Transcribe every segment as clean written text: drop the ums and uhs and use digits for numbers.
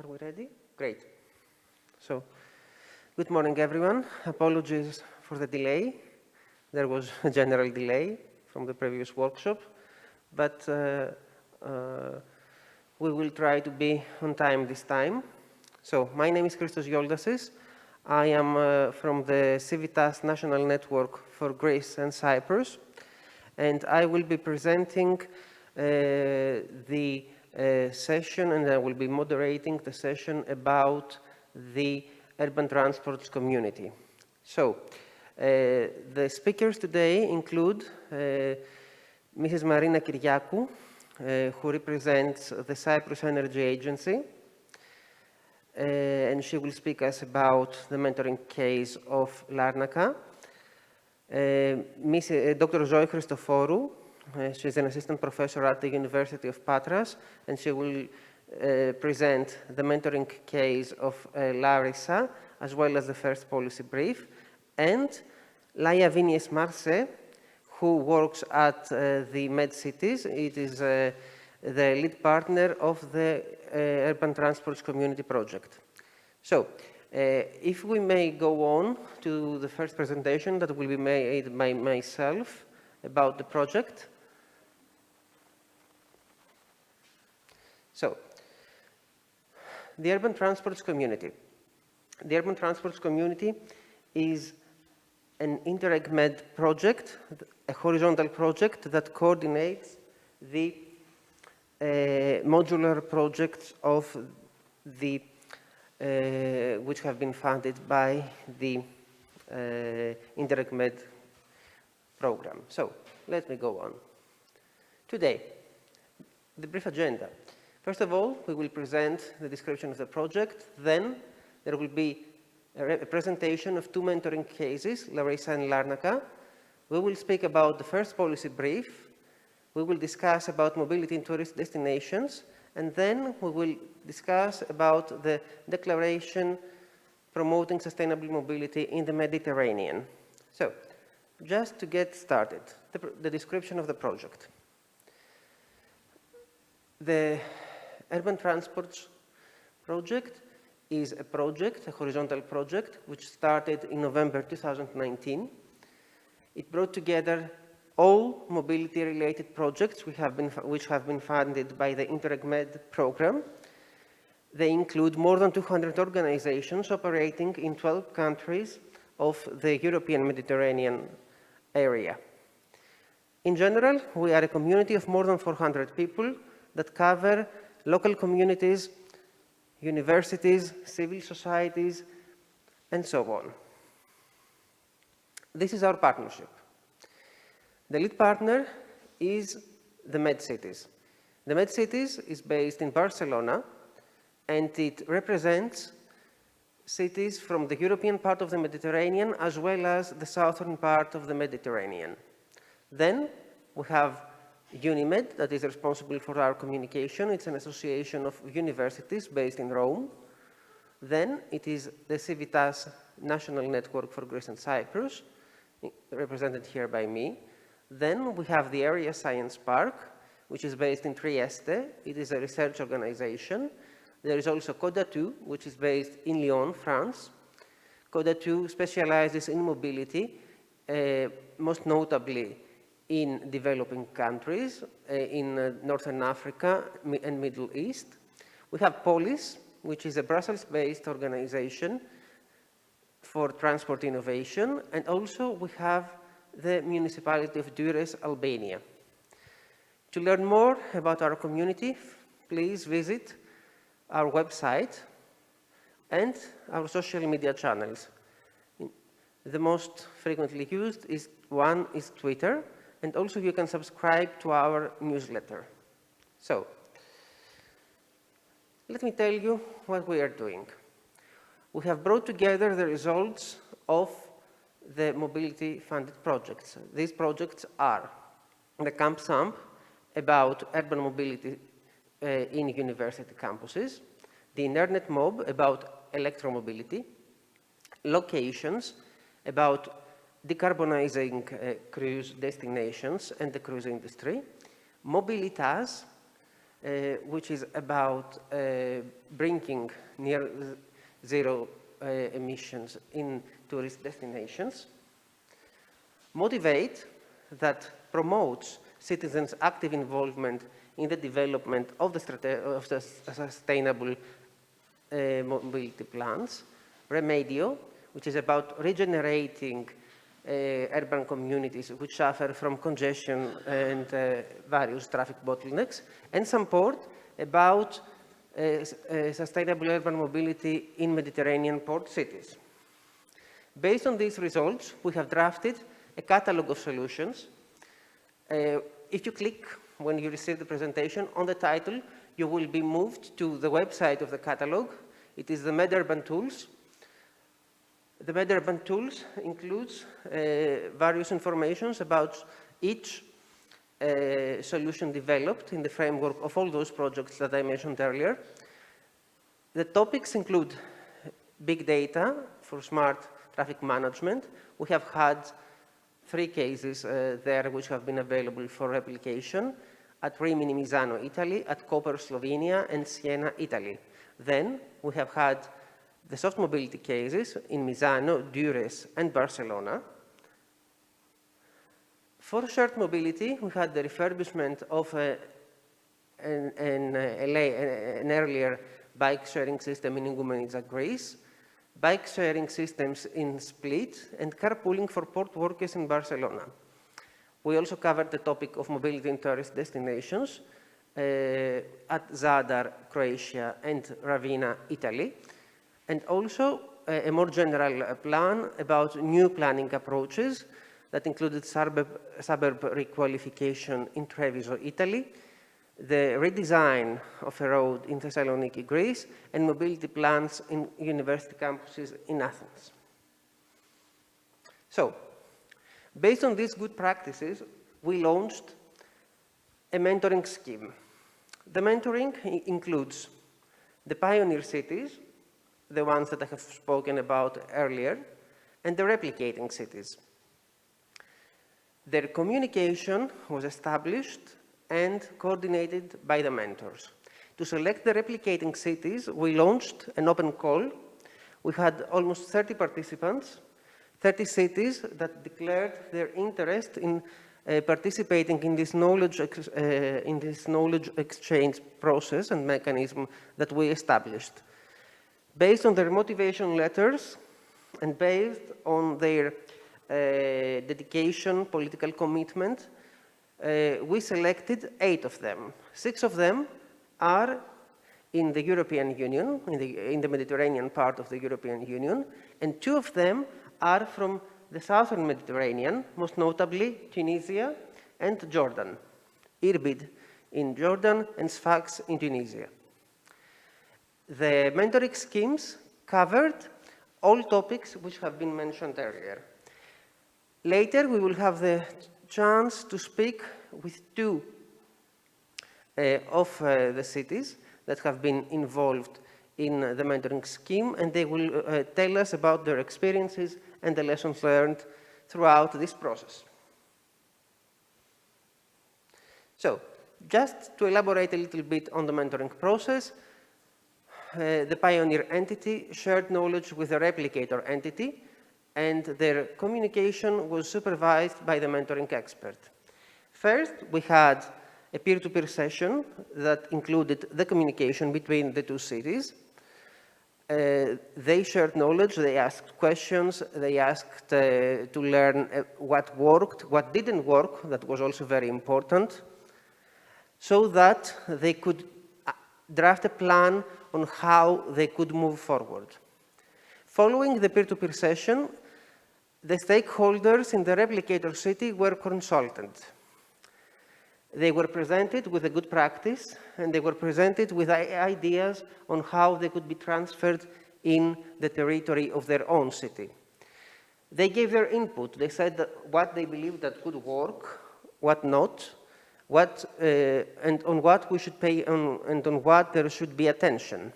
Are we ready? Great. So, good morning, everyone. Apologies for the delay. There was a general delay from the previous workshop, but we will try to be on time this time. So, my name is Christos Yoldasis. I am from the CIVITAS National Network for Greece and Cyprus, and I will be presenting the session, and I will be moderating the session about the urban transports community. So, the speakers today include Mrs. Marina Kyriakou, who represents the Cyprus Energy Agency, and she will speak us about the mentoring case of Larnaca. Dr. Zoe Christoforou, she's an assistant professor at the University of Patras, and she will present the mentoring case of Larissa, as well as the first policy brief, and Laia Vinies-Marce, who works at the MedCities. It is the lead partner of the Urban Transports Community Project. So, if we may go on to the first presentation that will be made by myself about the project. So, the Urban Transports Community. The Urban Transports Community is an Interreg Med project, a horizontal project that coordinates the modular projects of the which have been funded by the Interreg Med program. So, let me go on. Today, the brief agenda. First of all, we will present the description of the project. Then, there will be a presentation of two mentoring cases, Larissa and Larnaca. We will speak about the first policy brief. We will discuss about mobility in tourist destinations. And then we will discuss about the declaration promoting sustainable mobility in the Mediterranean. So, just to get started, the description of the project. The Urban Transports Project is a project, a horizontal project, which started in November 2019. It brought together all mobility-related projects which have been funded by the Interreg Med program. They include more than 200 organizations operating in 12 countries of the European Mediterranean area. In general, we are a community of more than 400 people that cover local communities, universities, civil societies, and so on. This is our partnership. The lead partner is the MedCities. The MedCities is based in Barcelona, and it represents cities from the European part of the Mediterranean as well as the southern part of the Mediterranean. Then we have UNIMED, that is responsible for our communication. It's an association of universities based in Rome. Then it is the CIVITAS National Network for Greece and Cyprus, represented here by me. Then we have the Area Science Park, which is based in Trieste. It is a research organization. There is also CODA2, which is based in Lyon, France. CODA2 specializes in mobility, most notably in developing countries, in Northern Africa and Middle East. We have POLIS, which is a Brussels-based organization for transport innovation, and also we have the municipality of Durrës, Albania. To learn more about our community, please visit our website and our social media channels. The most frequently used one is Twitter, and also you can subscribe to our newsletter. So, let me tell you what we are doing. We have brought together the results of the mobility-funded projects. These projects are the Camp SAMP, about urban mobility in university campuses, the Internet Mob, about electromobility, Locations, about decarbonizing cruise destinations and the cruise industry, Mobilitas, which is about bringing near zero emissions in tourist destinations. Motivate, that promotes citizens' active involvement in the development of the sustainable mobility plans. Remedio, which is about regenerating urban communities which suffer from congestion and various traffic bottlenecks. And support, about sustainable urban mobility in Mediterranean port cities. Based on these results, we have drafted a catalog of solutions. If you click, when you receive the presentation, on the title, you will be moved to the website of the catalog. It is the MedUrban Tools. The MedUrban Tools includes various informations about each solution developed in the framework of all those projects that I mentioned earlier. The topics include big data for smart traffic management. We have had 3 cases there which have been available for replication at Rimini, Misano, Italy, at Koper, Slovenia, and Siena, Italy. Then we have had the soft mobility cases in Misano, Dures, and Barcelona. For shared mobility, we had the refurbishment of an earlier bike sharing system in Igoumenitsa, Greece, bike sharing systems in Split, and carpooling for port workers in Barcelona. We also covered the topic of mobility in tourist destinations at Zadar, Croatia, and Ravenna, Italy, and also a more general plan about new planning approaches that included suburb requalification in Treviso, Italy, the redesign of a road in Thessaloniki, Greece, and mobility plans in university campuses in Athens. So, based on these good practices, we launched a mentoring scheme. The mentoring includes the pioneer cities, the ones that I have spoken about earlier, and the replicating cities. Their communication was established and coordinated by the mentors. To select the replicating cities, we launched an open call. We had almost 30 participants, 30 cities that declared their interest in participating in this knowledge exchange process and mechanism that we established. Based on their motivation letters and based on their dedication, political commitment, we selected 8 of them. 6 of them are in the European Union, in the Mediterranean part of the European Union, and 2 of them are from the southern Mediterranean, most notably Tunisia and Jordan. Irbid in Jordan and Sfax in Tunisia. The mentoring schemes covered all topics which have been mentioned earlier. Later, we will have the chance to speak with 2 of the cities that have been involved in the mentoring scheme, and they will tell us about their experiences and the lessons learned throughout this process. So, just to elaborate a little bit on the mentoring process, the pioneer entity shared knowledge with the replicator entity, and their communication was supervised by the mentoring expert. First, we had a peer-to-peer session that included the communication between the 2 cities. They shared knowledge, they asked questions, they asked to learn what worked, what didn't work, that was also very important, so that they could draft a plan on how they could move forward. Following the peer-to-peer session, the stakeholders in the replicator city were consulted. They were presented with a good practice, and they were presented with ideas on how they could be transferred in the territory of their own city. They gave their input. They said that what they believed that could work, what not, and on what we should pay and on what there should be attention.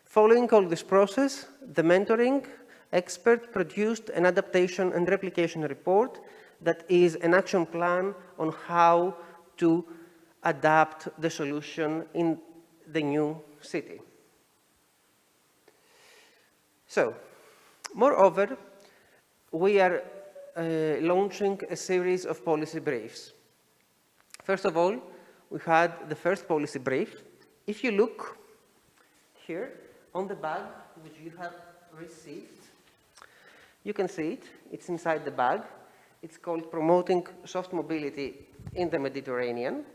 Following all this process, the mentoring expert produced an adaptation and replication report that is an action plan on how to adapt the solution in the new city. So, moreover, we are launching a series of policy briefs. First of all, we had the first policy brief. If you look here on the bag, which you have received, you can see it. It's inside the bag. It's called Promoting Soft Mobility in the Mediterranean.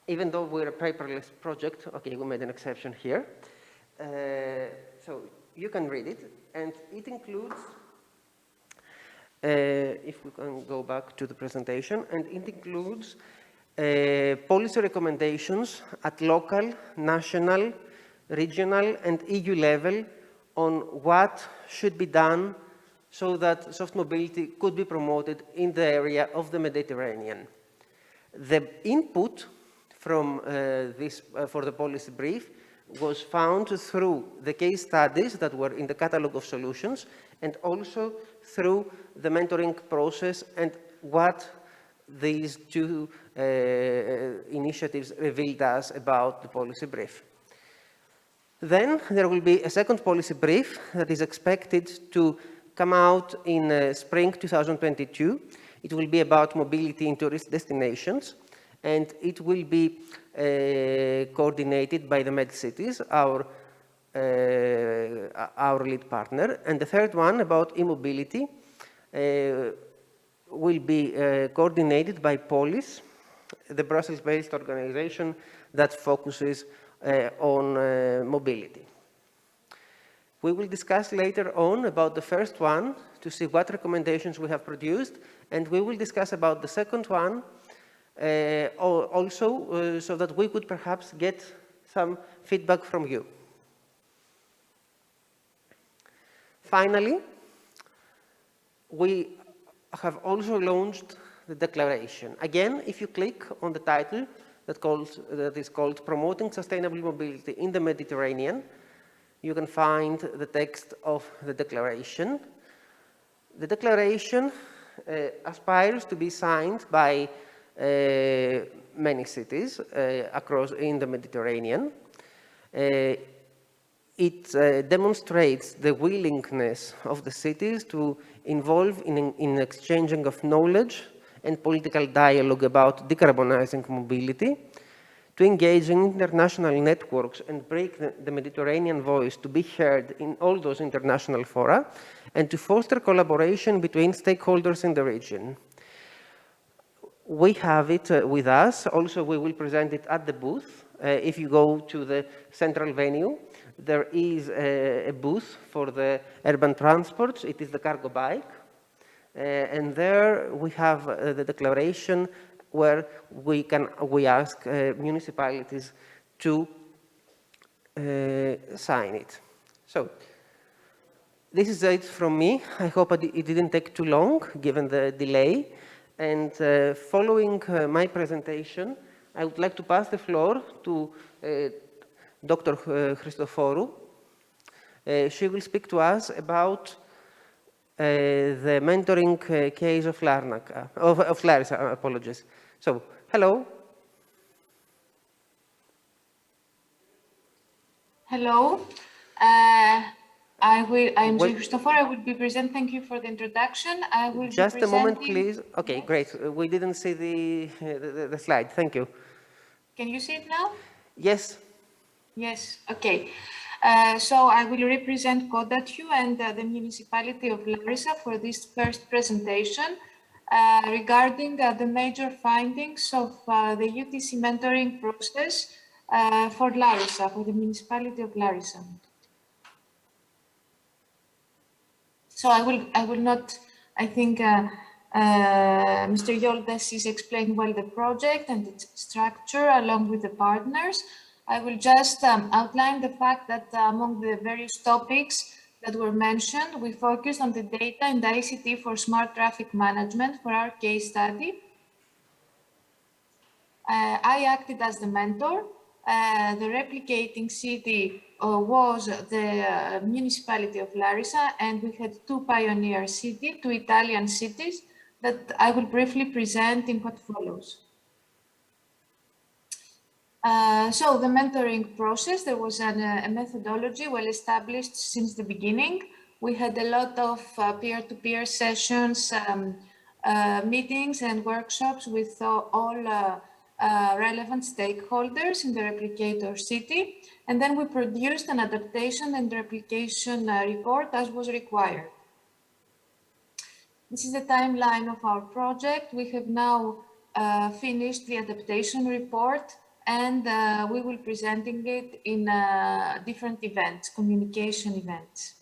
Even though we're a paperless project, okay, we made an exception here. So you can read it, and it includes, if we can go back to the presentation, and it includes policy recommendations at local, national, regional, and EU level on what should be done so that soft mobility could be promoted in the area of the Mediterranean. The input from for the policy brief was found through the case studies that were in the catalog of solutions and also through the mentoring process and what these two initiatives revealed us about the policy brief. Then there will be a second policy brief that is expected to come out in spring 2022. It will be about mobility in tourist destinations, and it will be coordinated by the MedCities, our lead partner. And the third one, about e-mobility, will be coordinated by Polis, the Brussels-based organization that focuses on mobility. We will discuss later on about the first one to see what recommendations we have produced, and we will discuss about the second one also so that we could perhaps get some feedback from you. Finally, we have also launched the declaration. Again, if you click on the title that is called Promoting Sustainable Mobility in the Mediterranean, you can find the text of the declaration. The declaration aspires to be signed by many cities across in the Mediterranean. It demonstrates the willingness of the cities to involve in exchanging of knowledge and political dialogue about decarbonizing mobility, to engage in international networks and break the Mediterranean voice to be heard in all those international fora, and to foster collaboration between stakeholders in the region. We have it with us. Also, we will present it at the booth. If you go to the central venue, there is a booth for the urban transports. It is the cargo bike. And there we have the declaration where we ask municipalities to sign it. So this is it from me. I hope it didn't take too long, given the delay. And following my presentation, I would like to pass the floor to Dr. Christoforou. She will speak to us about the mentoring case of Larissa, apologies. So, hello. Hello. I'm Christoforou. I will be presenting. Thank you for the introduction. I will just a moment, please. Okay, yes. Great. We didn't see the slide. Thank you. Can you see it now? Yes. Yes. Okay. So I will represent CODATU and the municipality of Larissa for this first presentation regarding the major findings of the UTC mentoring process for Larissa, for the municipality of Larissa. So I will not, I think Mr. Yoldes is explaining well the project and its structure along with the partners. I will just outline the fact that among the various topics that were mentioned, we focused on the data and the ICT for smart traffic management for our case study. I acted as the mentor. The replicating city was the municipality of Larissa, and we had two pioneer cities, two Italian cities that I will briefly present in what follows. So the mentoring process, there was a methodology well established since the beginning. We had a lot of peer-to-peer sessions, meetings and workshops with all relevant stakeholders in the replicator city. And then we produced an adaptation and replication report as was required. This is the timeline of our project. We have now finished the adaptation report, and we will be presenting it in different events, communication events.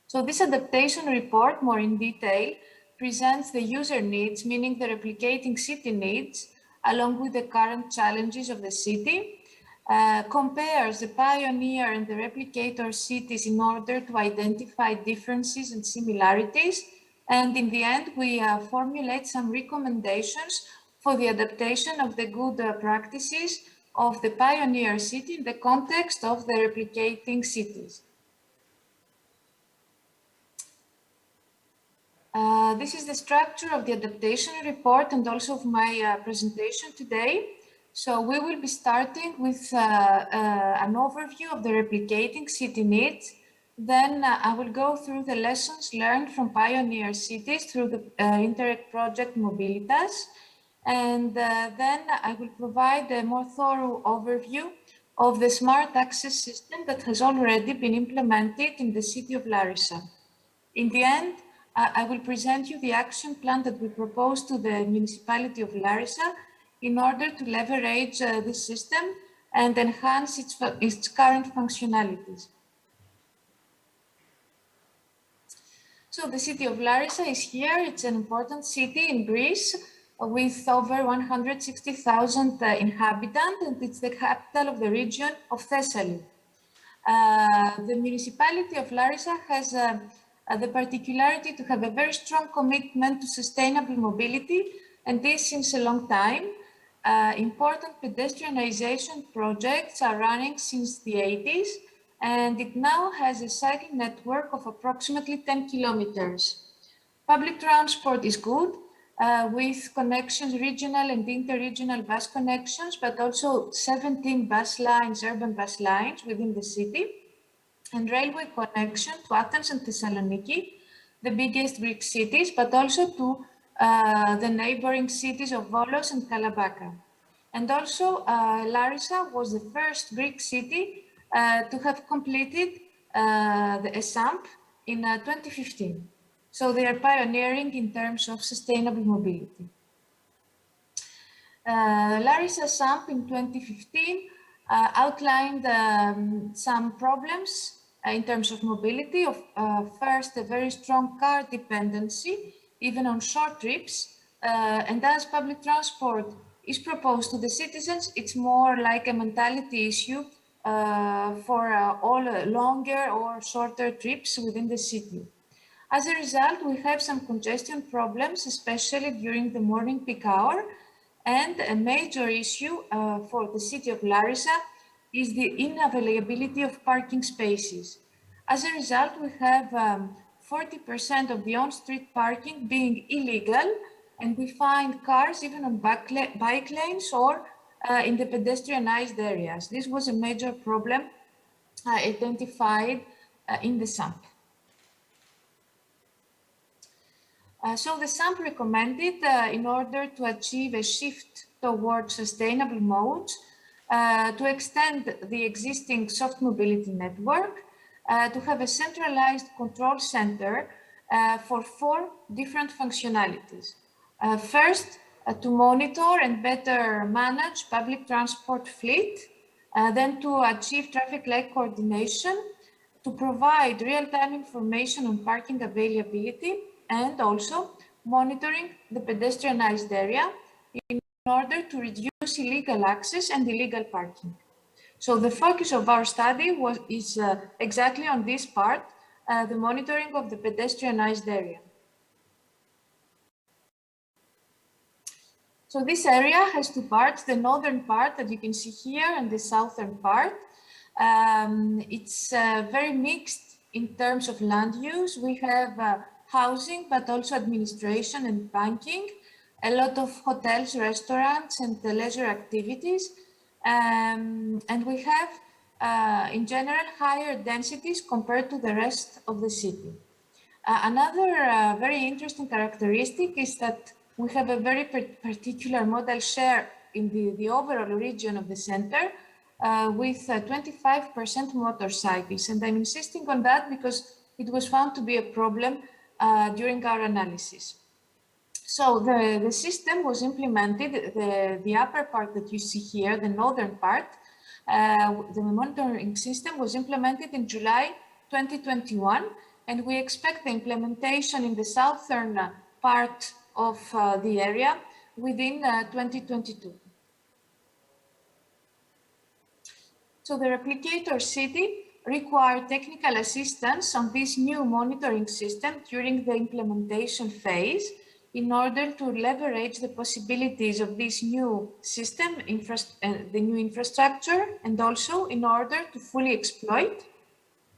So this adaptation report, more in detail, presents the user needs, meaning the replicating city needs, along with the current challenges of the city, compares the pioneer and the replicator cities in order to identify differences and similarities. And in the end, we formulate some recommendations for the adaptation of the good practices of the pioneer city in the context of the replicating cities. This is the structure of the adaptation report and also of my presentation today. So we will be starting with an overview of the replicating city needs. Then I will go through the lessons learned from pioneer cities through the Interreg project Mobilitas. And then I will provide a more thorough overview of the smart access system that has already been implemented in the city of Larissa. In the end, I will present you the action plan that we propose to the municipality of Larissa in order to leverage this system and enhance its current functionalities. So the city of Larissa is here. It's an important city in Greece with over 160,000 inhabitants, and it's the capital of the region of Thessaly. The municipality of Larissa has the particularity to have a very strong commitment to sustainable mobility, and this since a long time. Important pedestrianization projects are running since the 80s, and it now has a cycling network of approximately 10 kilometers. Public transport is good, with connections, regional and interregional bus connections, but also 17 bus lines, urban bus lines within the city, and railway connection to Athens and Thessaloniki, the biggest Greek cities, but also to the neighboring cities of Volos and Kalabaka. And also Larissa was the first Greek city to have completed the SAMP in 2015. So they are pioneering in terms of sustainable mobility. Larissa SAMP in 2015 outlined some problems in terms of mobility. First, a very strong car dependency, even on short trips. And as public transport is proposed to the citizens, it's more like a mentality issue for all longer or shorter trips within the city. As a result, we have some congestion problems, especially during the morning peak hour. And a major issue for the city of Larissa is the unavailability of parking spaces. As a result, we have 40% of the on-street parking being illegal, and we find cars even on bike lanes or in the pedestrianized areas. This was a major problem identified in the SAMP. So the SAMP recommended, in order to achieve a shift towards sustainable modes, to extend the existing soft mobility network, to have a centralized control center for 4 different functionalities. First, to monitor and better manage public transport fleet, then to achieve traffic light coordination, to provide real-time information on parking availability, and also monitoring the pedestrianized area in order to reduce illegal access and illegal parking. So the focus of our study is exactly on this part, the monitoring of the pedestrianized area. So this area has 2 parts, the northern part that you can see here and the southern part. It's very mixed in terms of land use. We have housing, but also administration and banking, a lot of hotels, restaurants, and leisure activities. And we have, in general, higher densities compared to the rest of the city. Another very interesting characteristic is that we have a very particular modal share in the overall region of the center with 25% motorcycles. And I'm insisting on that because it was found to be a problem during our analysis. So the system was implemented, the upper part that you see here, the northern part, the monitoring system was implemented in July 2021, and we expect the implementation in the southern part of the area within 2022. So the replicator city required technical assistance on this new monitoring system during the implementation phase in order to leverage the possibilities of this new system, the new infrastructure, and also in order to fully exploit,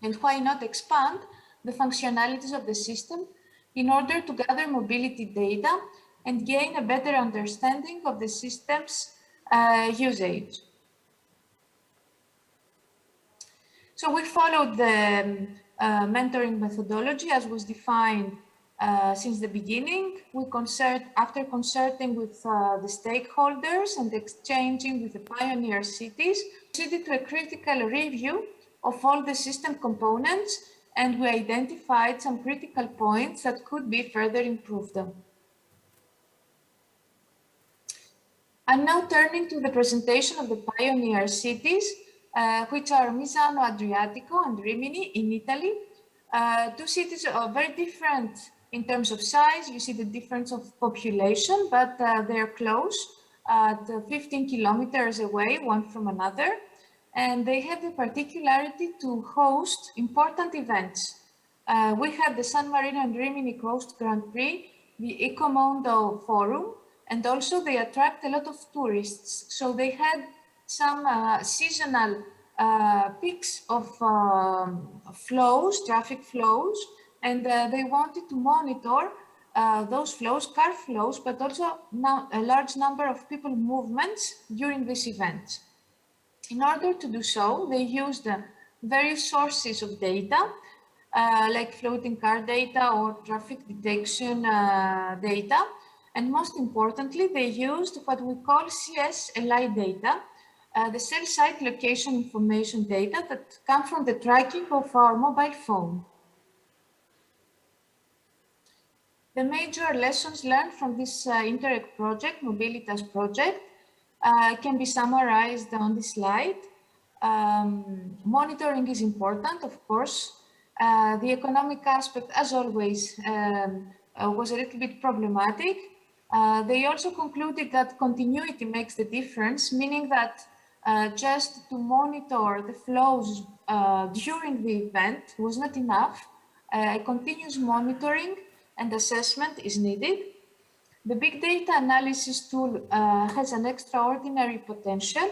and why not expand, the functionalities of the system in order to gather mobility data and gain a better understanding of the system's usage. So we followed the mentoring methodology as was defined since the beginning. After consulting with the stakeholders and exchanging with the pioneer cities, proceeded to a critical review of all the system components, and we identified some critical points that could be further improved. I'm now turning to the presentation of the pioneer cities, which are Misano Adriatico and Rimini in Italy. Two cities are very different in terms of size. You see the difference of population, but they're close, at 15 kilometers away, one from another. And they have the particularity to host important events. We had the San Marino and Rimini Coast Grand Prix, the Ecomondo Forum, and also they attract a lot of tourists. So they had some seasonal peaks of flows, traffic flows, and they wanted to monitor those flows, car flows, but also now a large number of people movements during this event. In order to do so, they used various sources of data, like floating car data or traffic detection data. And most importantly, they used what we call CSLI data, the cell site location information data that come from the tracking of our mobile phone. The major lessons learned from this Interreg project, Mobilitas project, can be summarized on this slide. Monitoring is important, of course. The economic aspect, as always, was a little bit problematic. They also concluded that continuity makes the difference, meaning that just to monitor the flows during the event was not enough. Continuous monitoring and assessment is needed. The big data analysis tool has an extraordinary potential,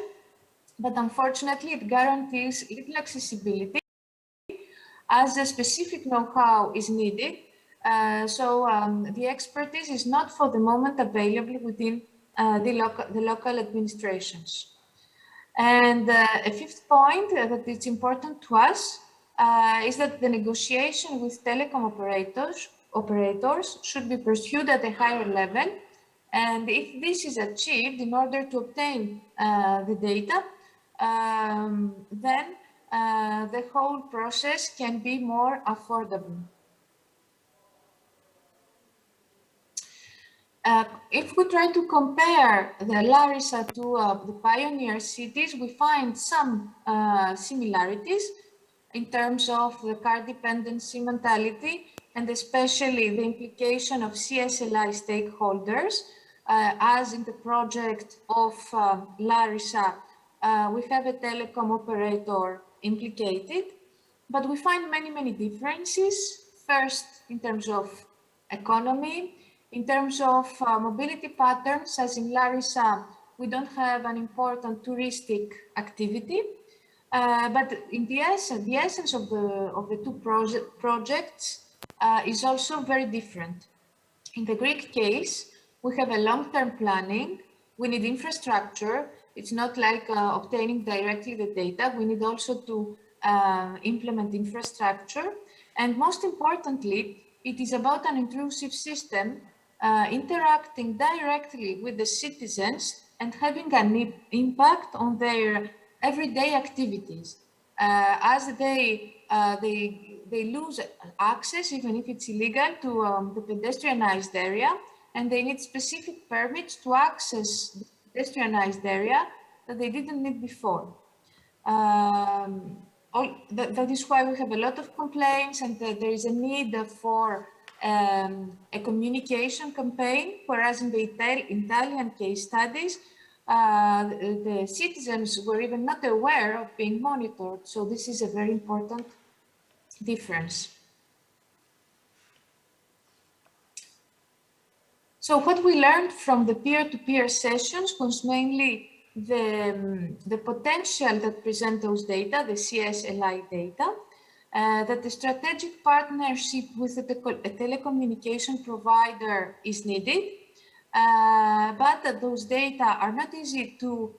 but unfortunately it guarantees little accessibility as a specific know-how is needed. The expertise is not for the moment available within the local administrations. And a fifth point that is important to us is that the negotiation with telecom operators should be pursued at a higher level. And if this is achieved in order to obtain the data, then the whole process can be more affordable. If we try to compare the Larissa to the pioneer cities, we find some similarities in terms of the car dependency mentality, and especially the implication of CSLI stakeholders. As in the project of Larissa, we have a telecom operator implicated, but we find many differences. First, in terms of economy, in terms of mobility patterns, as in Larissa, we don't have an important touristic activity, but in the essence of the two projects is also very different. In the Greek case, we have a long-term planning, we need infrastructure, It's not like obtaining directly the data. We need also to implement infrastructure. And most importantly, it is about an intrusive system interacting directly with the citizens and having an impact on their everyday activities. As they lose access, even if it's illegal, to the pedestrianized area, and they need specific permits to access the pedestrianized area that they didn't need before. That is why we have a lot of complaints, and there is a need for a communication campaign, whereas in the Italian case studies, the citizens were even not aware of being monitored. So this is a very important difference. So what we learned from the peer-to-peer sessions was mainly the potential that present those data, the CSLI data, that the strategic partnership with a telecommunication provider is needed, but that those data are not easy to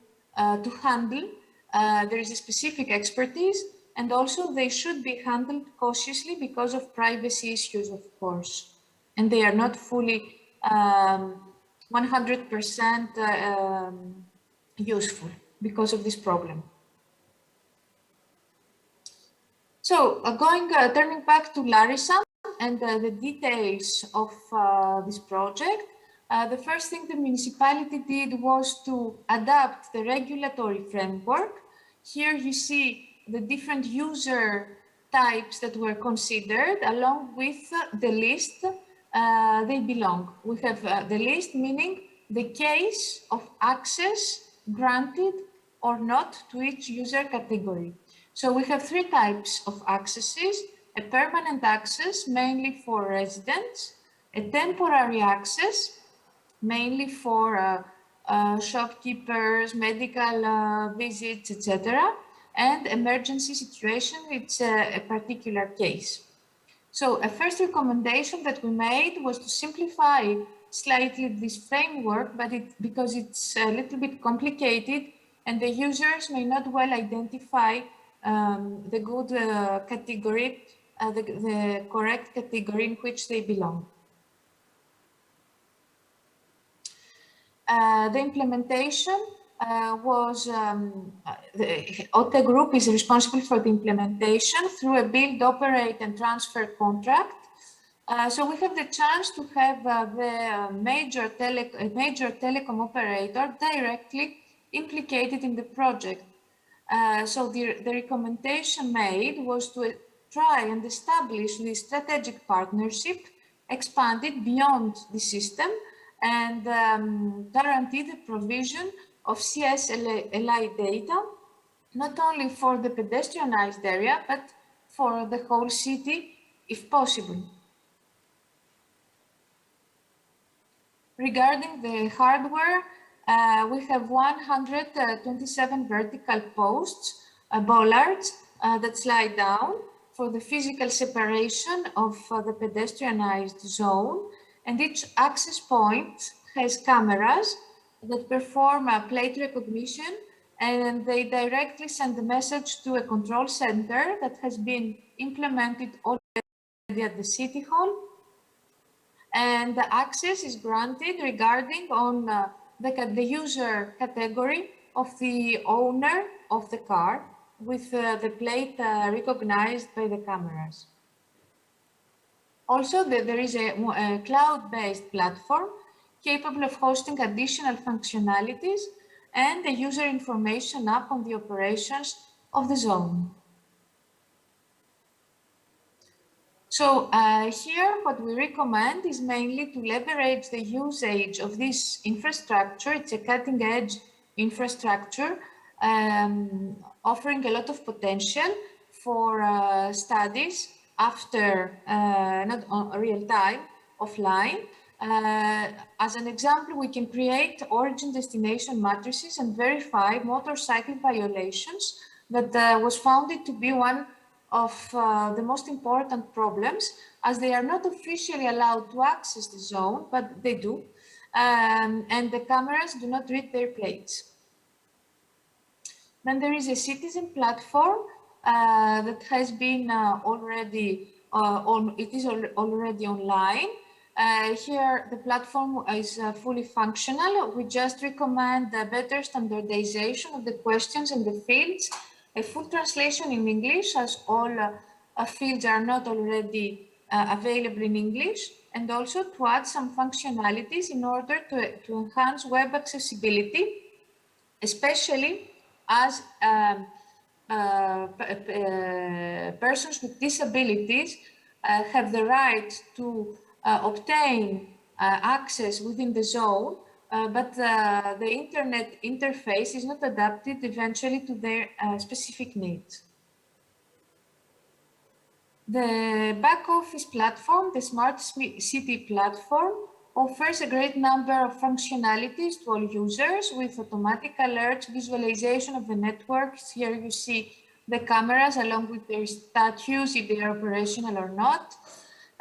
handle. There is a specific expertise, and also they should be handled cautiously because of privacy issues, of course, and they are not fully 100% useful because of this problem. So turning back to Larissa and the details of this project, the first thing the municipality did was to adapt the regulatory framework. Here you see the different user types that were considered along with the list they belong. We have the list, meaning the case of access granted or not to each user category. So we have three types of accesses: a permanent access, mainly for residents; a temporary access, mainly for shopkeepers, medical visits, etc. And emergency situation, it's a particular case. So a first recommendation that we made was to simplify slightly this framework, but because it's a little bit complicated and the users may not well identify the good category, the correct category in which they belong. The implementation was, the OTE group is responsible for the implementation through a build, operate and transfer contract. So we have the chance to have the major telecom operator directly implicated in the project. So the recommendation made was to try and establish the strategic partnership, expand it beyond the system, and guarantee the provision of CSLI data, not only for the pedestrianized area, but for the whole city, if possible. Regarding the hardware, we have 127 vertical posts, bollards that slide down for the physical separation of the pedestrianized zone, and each access point has cameras that perform plate recognition, and they directly send the message to a control center that has been implemented already at the City Hall. And the access is granted regarding on the user category of the owner of the car, with the plate recognized by the cameras. Also, there is a cloud-based platform capable of hosting additional functionalities and a user information app on the operations of the zone. So here, what we recommend is mainly to leverage the usage of this infrastructure. It's a cutting-edge infrastructure, offering a lot of potential for studies after, not on real time, offline. As an example, we can create origin-destination matrices and verify motorcycle violations that was found to be one of the most important problems, as they are not officially allowed to access the zone, but they do, and the cameras do not read their plates. Then there is a citizen platform that has been already already online. Here, the platform is fully functional. We just recommend better standardization of the questions and the fields, a full translation in English, as all fields are not already available in English, and also to add some functionalities in order to enhance web accessibility, especially as persons with disabilities have the right to obtain access within the zone, but the internet interface is not adapted eventually to their specific needs. The back office platform, the Smart City platform, offers a great number of functionalities to all users with automatic alerts, visualization of the networks. Here you see the cameras along with their status, if they are operational or not.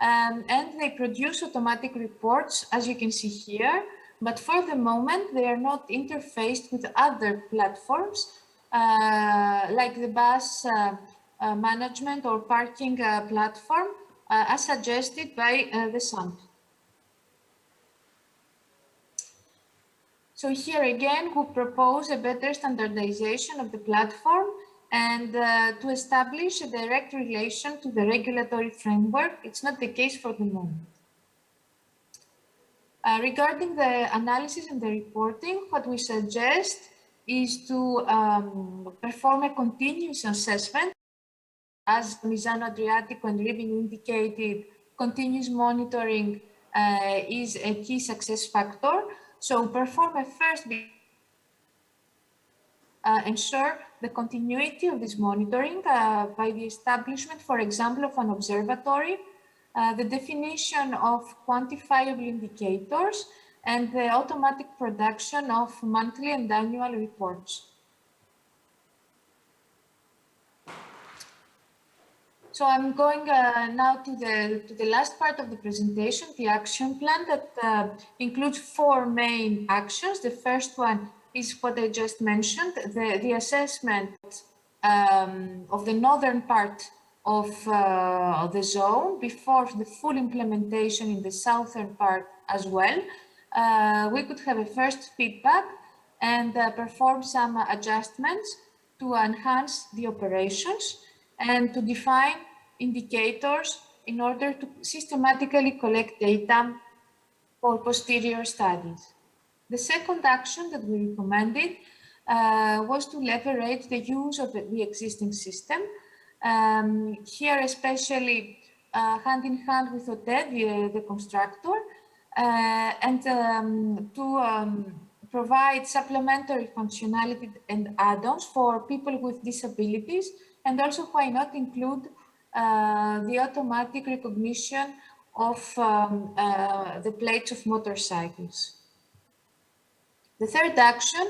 And they produce automatic reports, as you can see here. But for the moment, they are not interfaced with other platforms like the bus management or parking platform as suggested by the SAMP. So here again, we propose a better standardization of the platform and to establish a direct relation to the regulatory framework. It's not the case for the moment. Regarding the analysis and the reporting, what we suggest is to perform a continuous assessment. As Misano Adriatico and Ribin indicated, continuous monitoring is a key success factor. So perform a first, ensure the continuity of this monitoring by the establishment, for example, of an observatory, the definition of quantifiable indicators, and the automatic production of monthly and annual reports. So I'm going now to the last part of the presentation, the action plan that includes 4 main actions. The first one is what I just mentioned, the assessment of the northern part of the zone before the full implementation in the southern part as well. We could have a first feedback and perform some adjustments to enhance the operations and to define indicators in order to systematically collect data for posterior studies. The second action that we recommended was to leverage the use of the existing system. Here, especially hand in hand with OTE, the constructor, and to provide supplementary functionality and add-ons for people with disabilities, and also why not include the automatic recognition of the plates of motorcycles. The third action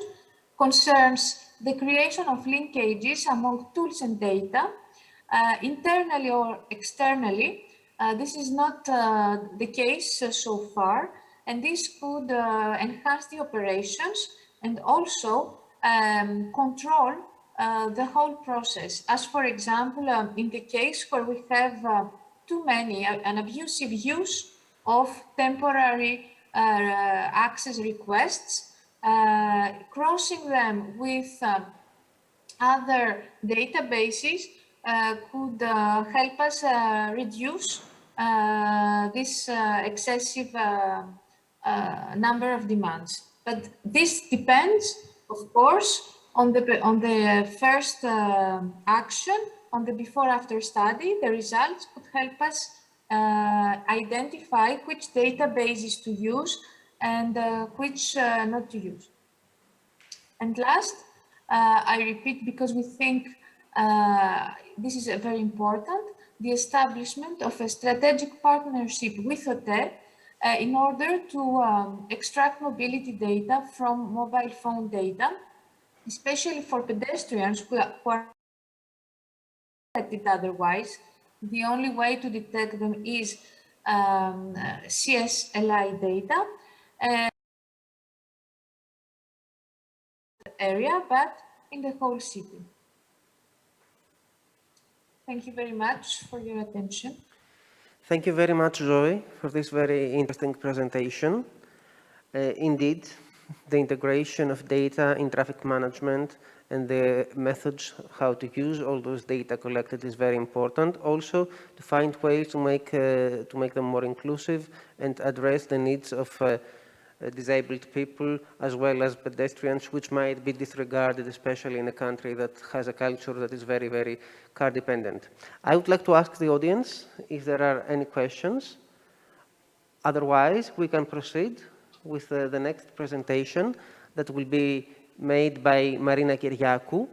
concerns the creation of linkages among tools and data, internally or externally. This is not the case so far, and this could enhance the operations and also control the whole process. As for example, in the case where we have too many, an abusive use of temporary access requests, crossing them with other databases could help us reduce this excessive number of demands. But this depends, of course, on the first action, on the before-after study. The results could help us identify which databases to use and which not to use. And last, I repeat, because we think this is very important, the establishment of a strategic partnership with OTE in order to extract mobility data from mobile phone data, especially for pedestrians who are detected otherwise. The only way to detect them is CSLI data area, but in the whole city. Thank you very much for your attention. Thank you very much, Zoe, for this very interesting presentation. Indeed, the integration of data in traffic management and the methods how to use all those data collected is very important. Also, to find ways to make them more inclusive and address the needs of disabled people as well as pedestrians, which might be disregarded, especially in a country that has a culture that is very, very car dependent. I would like to ask the audience if there are any questions. Otherwise, we can proceed with the next presentation that will be made by Marina Kyriakou.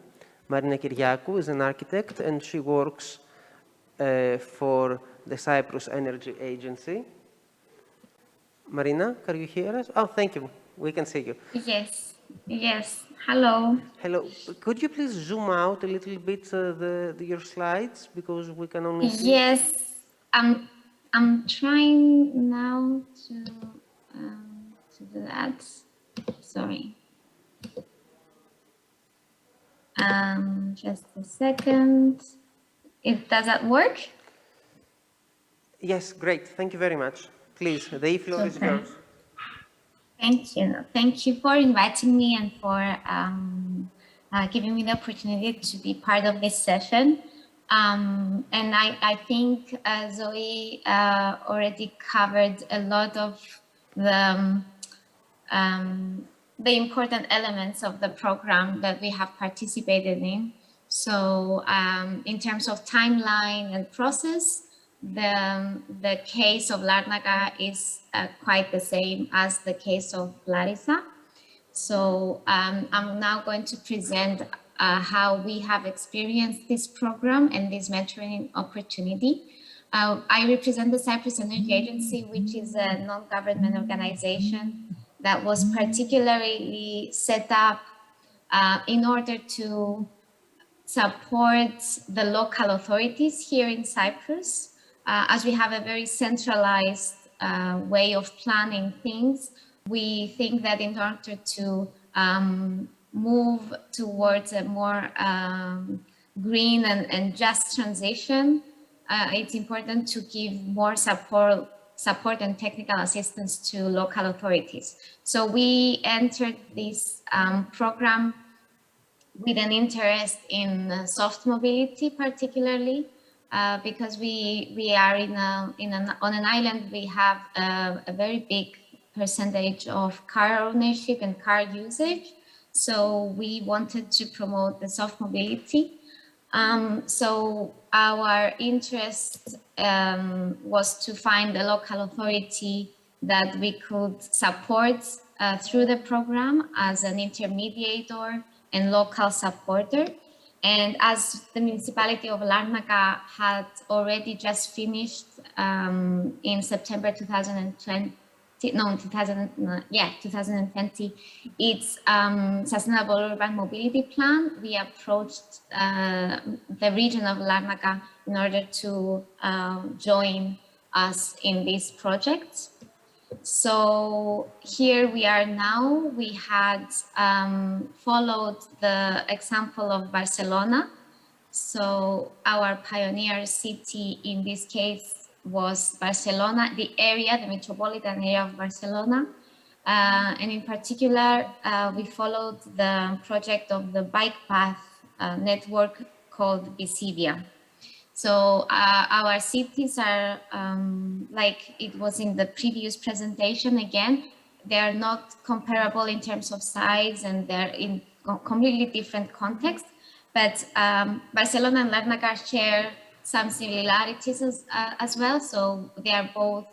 Marina Kyriakou is an architect and she works for the Cyprus Energy Agency. Marina, can you hear us? Oh, thank you. We can see you. Yes, yes. Hello. Hello. Could you please zoom out a little bit your slides because we can only see. Yes, I'm trying now to do that. Sorry. Just a second. Does that work? Yes, great. Thank you very much. Please, the floor is yours. Thank you. Thank you for inviting me and for giving me the opportunity to be part of this session. And I think Zoe already covered a lot of the important elements of the program that we have participated in. So in terms of timeline and process, the case of Larnaca is quite the same as the case of Larissa. So I'm now going to present how we have experienced this program and this mentoring opportunity. I represent the Cyprus Energy Agency, which is a non-government organization that was particularly set up in order to support the local authorities here in Cyprus. As we have a very centralized way of planning things, we think that in order to move towards a more green and just transition, it's important to give more support and technical assistance to local authorities. So we entered this program with an interest in soft mobility, particularly because we are on an island. We have a very big percentage of car ownership and car usage. So we wanted to promote the soft mobility. So our interest was to find a local authority that we could support through the program as an intermediator and local supporter. And as the municipality of Larnaca had already just finished in September 2020, its sustainable urban mobility plan, we approached the region of Larnaca in order to join us in this project. So here we are now. We had followed the example of Barcelona. So our pioneer city in this case was Barcelona, the area, the metropolitan area of Barcelona. And in particular, we followed the project of the bike path network called Visivia. So our cities are, like it was in the previous presentation again, they are not comparable in terms of size and they're in completely different contexts. But Barcelona and Larnaca share some similarities as well. So they are both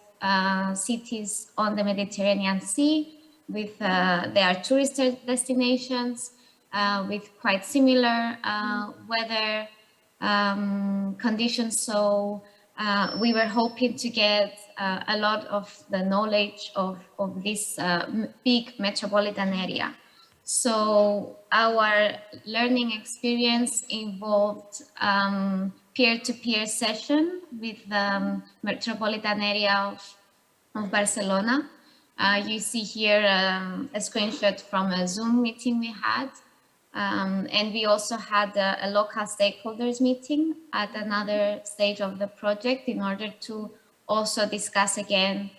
cities on the Mediterranean Sea with their tourist destinations with quite similar weather conditions. So we were hoping to get a lot of the knowledge of this big metropolitan area. So our learning experience involved peer-to-peer session with the metropolitan area of Barcelona. You see here a screenshot from a Zoom meeting we had And we also had a local stakeholders meeting at another stage of the project in order to also discuss again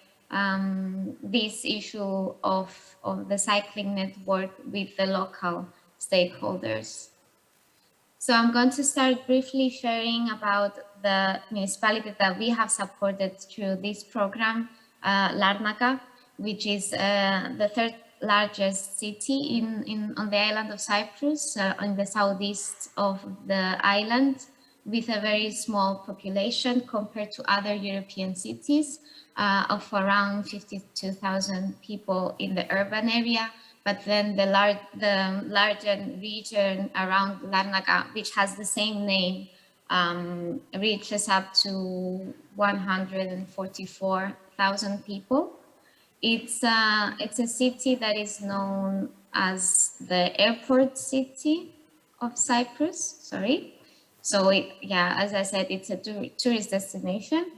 this issue of the cycling network with the local stakeholders. So I'm going to start briefly sharing about the municipality that we have supported through this program, Larnaca, which is the third largest city on the island of Cyprus, in the southeast of the island, with a very small population compared to other European cities of around 52,000 people in the urban area. But then the larger region around Larnaca, which has the same name, reaches up to 144,000 people. It's a city that is known as the airport city of Cyprus. Sorry. So as I said, it's a tourist destination.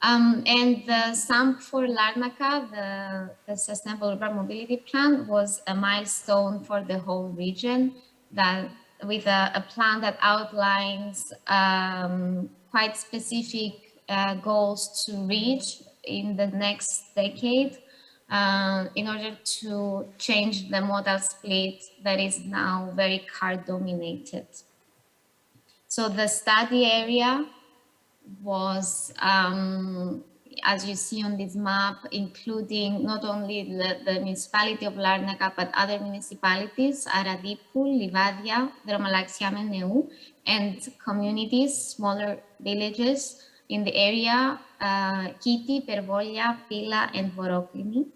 And the SAMP for Larnaca, the Sustainable Urban Mobility Plan, was a milestone for the whole region, that with a plan that outlines quite specific goals to reach in the next decade in order to change the modal split that is now very car dominated. So the study area was, as you see on this map, including not only the municipality of Larnaca, but other municipalities, Aradipu, Livadia, Dromalaxiameneu, and communities, smaller villages in the area, Kiti, Pervolia, Pila, and Voroklini.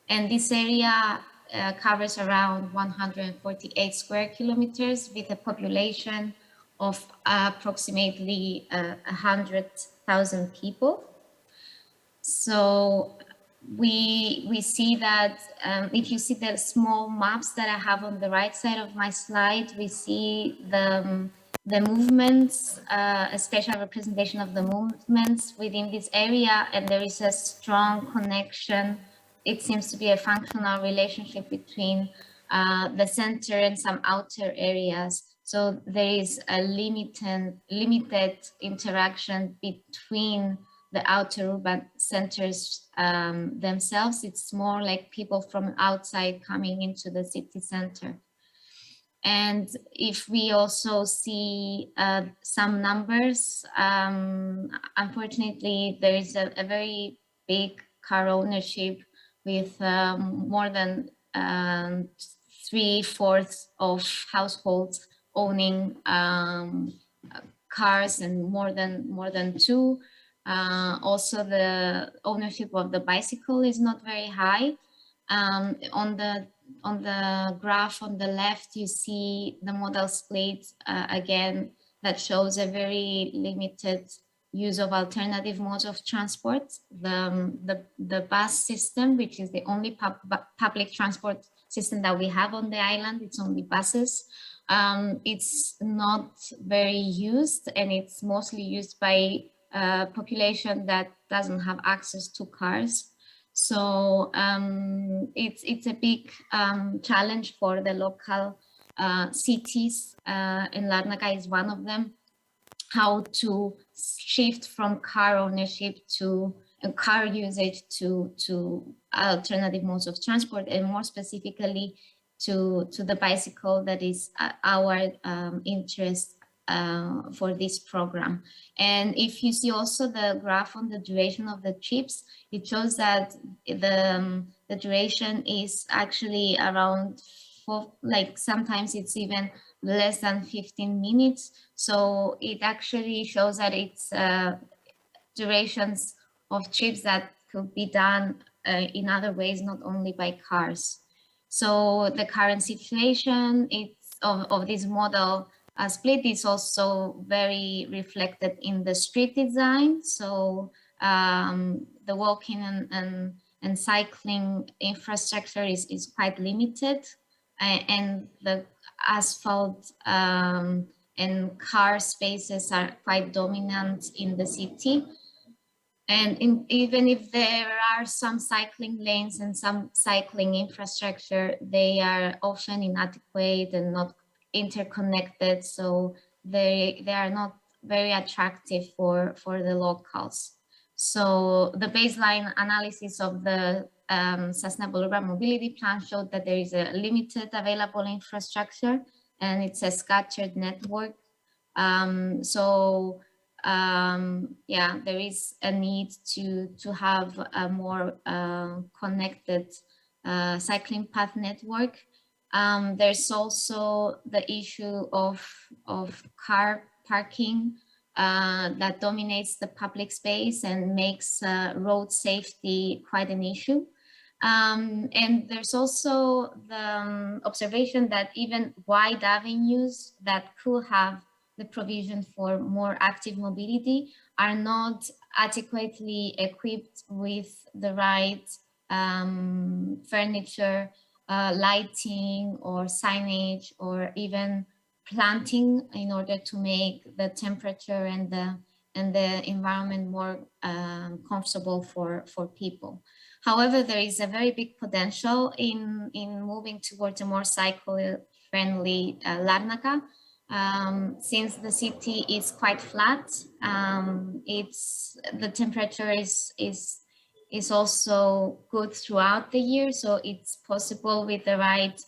And this area covers around 148 square kilometers with a population of approximately 100,000 people. So we see that if you see the small maps that I have on the right side of my slide, we see the movements, a spatial representation of the movements within this area, and there is a strong connection. It seems to be a functional relationship between the center and some outer areas. So there is a limited interaction between the outer urban centers themselves. It's more like people from outside coming into the city center. And if we also see some numbers, unfortunately, there is a very big car ownership with more than 3/4 of households owning cars, and more than two. Also, the ownership of the bicycle is not very high. On the graph on the left, you see the modal split again, that shows a very limited use of alternative modes of transport. The bus system, which is the only public transport system that we have on the island, it's only buses. It's not very used, and it's mostly used by a population that doesn't have access to cars. So it's a big challenge for the local cities, and Larnaca is one of them, how to shift from car ownership to car usage to alternative modes of transport, and more specifically to the bicycle, that is our interest for this program. And if you see also the graph on the duration of the trips, it shows that the duration is actually around sometimes it's even less than 15 minutes. So it actually shows that it's durations of trips that could be done in other ways, not only by cars. So the current situation of this model split is also very reflected in the street design. So the walking and cycling infrastructure is quite limited, and the asphalt and car spaces are quite dominant in the city. And even if there are some cycling lanes and some cycling infrastructure, they are often inadequate and not interconnected, so they are not very attractive for the locals. So the baseline analysis of the Sustainable Urban Mobility Plan showed that there is a limited available infrastructure and it's a scattered network. Yeah, there is a need to have a more connected cycling path network. There's also the issue of car parking that dominates the public space and makes road safety quite an issue. And there's also the observation that even wide avenues that could have the provision for more active mobility are not adequately equipped with the right furniture, lighting or signage, or even planting in order to make the temperature and the environment more comfortable for people. However, there is a very big potential in moving towards a more cycle-friendly Larnaca. Since the city is quite flat, the temperature is also good throughout the year, so it's possible with the right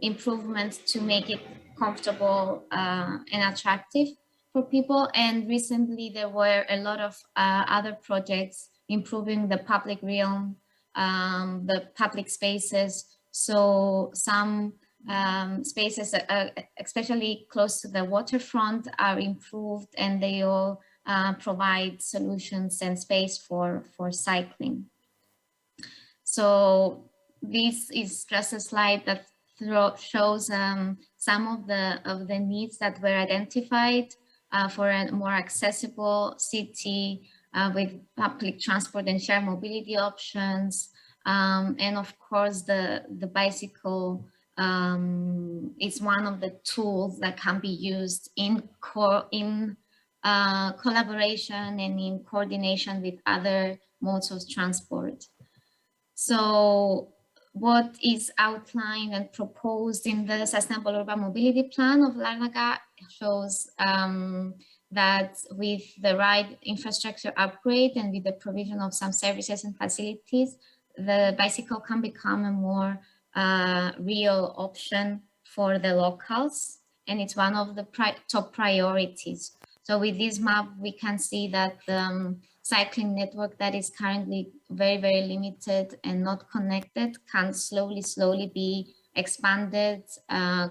improvements to make it comfortable and attractive for people. And recently there were a lot of other projects improving the public realm, the public spaces. So some spaces, especially close to the waterfront, are improved, and they all provide solutions and space for cycling. So this is just a slide that shows some of the needs that were identified for a more accessible city with public transport and shared mobility options. And of course, the bicycle is one of the tools that can be used in collaboration and in coordination with other modes of transport. So what is outlined and proposed in the Sustainable Urban Mobility Plan of Larnaca shows that with the right infrastructure upgrade and with the provision of some services and facilities, the bicycle can become a more real option for the locals, and it's one of the top priorities. So with this map, we can see that the cycling network that is currently very, very limited and not connected can slowly be expanded,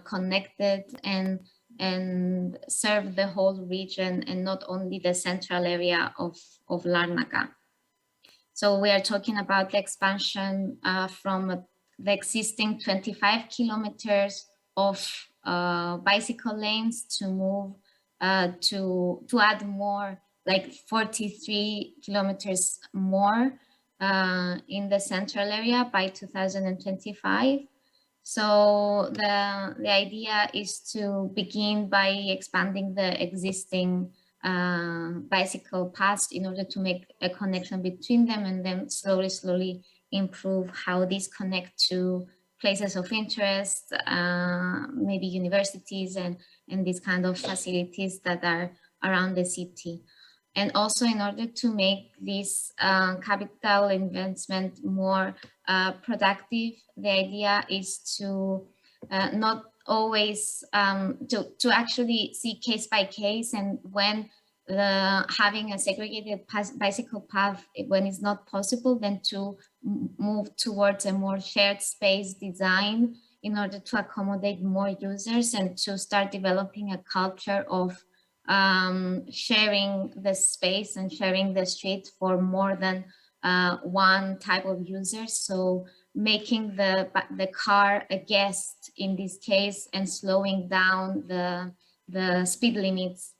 connected, and serve the whole region and not only the central area of Larnaca. So we are talking about the expansion from the existing 25 kilometers of bicycle lanes to move to add more, like 43 kilometers more in the central area by 2025. So the idea is to begin by expanding the existing bicycle paths in order to make a connection between them, and then slowly improve how these connect to places of interest, maybe universities and these kind of facilities that are around the city. And also, in order to make this capital investment more productive, the idea is to not always to actually see case by case, and when having a segregated bicycle path, when it's not possible, then to move towards a more shared space design in order to accommodate more users and to start developing a culture of sharing the space and sharing the street for more than one type of users. So making the car a guest in this case, and slowing down the speed limits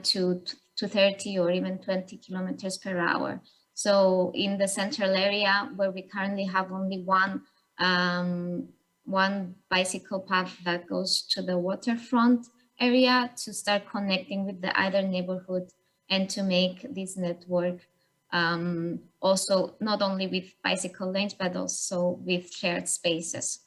to 30 or even 20 kilometers per hour. So in the central area, where we currently have only one bicycle path that goes to the waterfront area, to start connecting with the other neighborhood and to make this network also not only with bicycle lanes, but also with shared spaces.